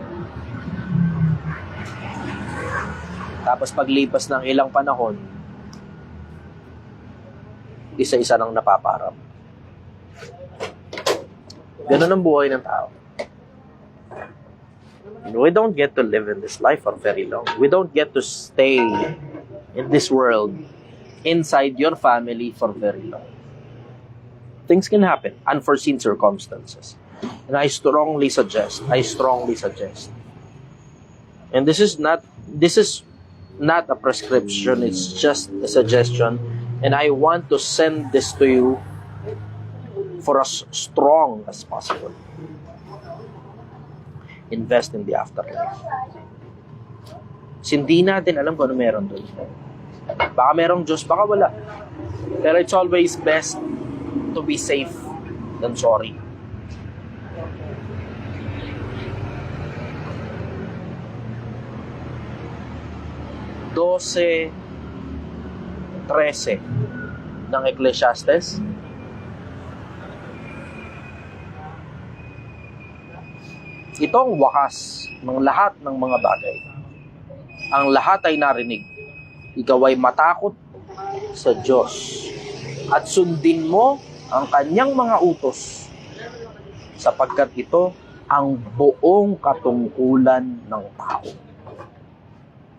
Tapos paglipas ng ilang panahon, isa-isa nang napaparap. Ganun ang buhay ng tao. We don't get to live in this life for very long. We don't get to stay in this world, inside your family for very long. Things can happen, unforeseen circumstances. And I strongly suggest, and this is not a prescription, it's just a suggestion, and I want to send this to you for as strong as possible. Invest in the afterlife. Hindi natin alam kung ano meron doon. Baka merong Diyos, baka wala. Pero it's always best to be safe than sorry. Dose 13 ng Ecclesiastes. Ito ang wakas ng lahat ng mga bagay. Ang lahat ay narinig. Ikaw ay matakot sa Diyos at sundin mo ang kanyang mga utos, sapagkat ito ang buong katungkulan ng tao.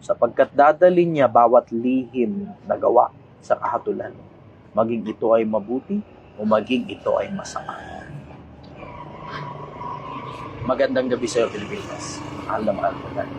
Sapagkat dadalhin niya bawat lihim na gawa sa kahatulan, maging ito ay mabuti o maging ito ay masama. Magandang gabi sa iyo, Pilipinas. Mahal na mahal ko tayo.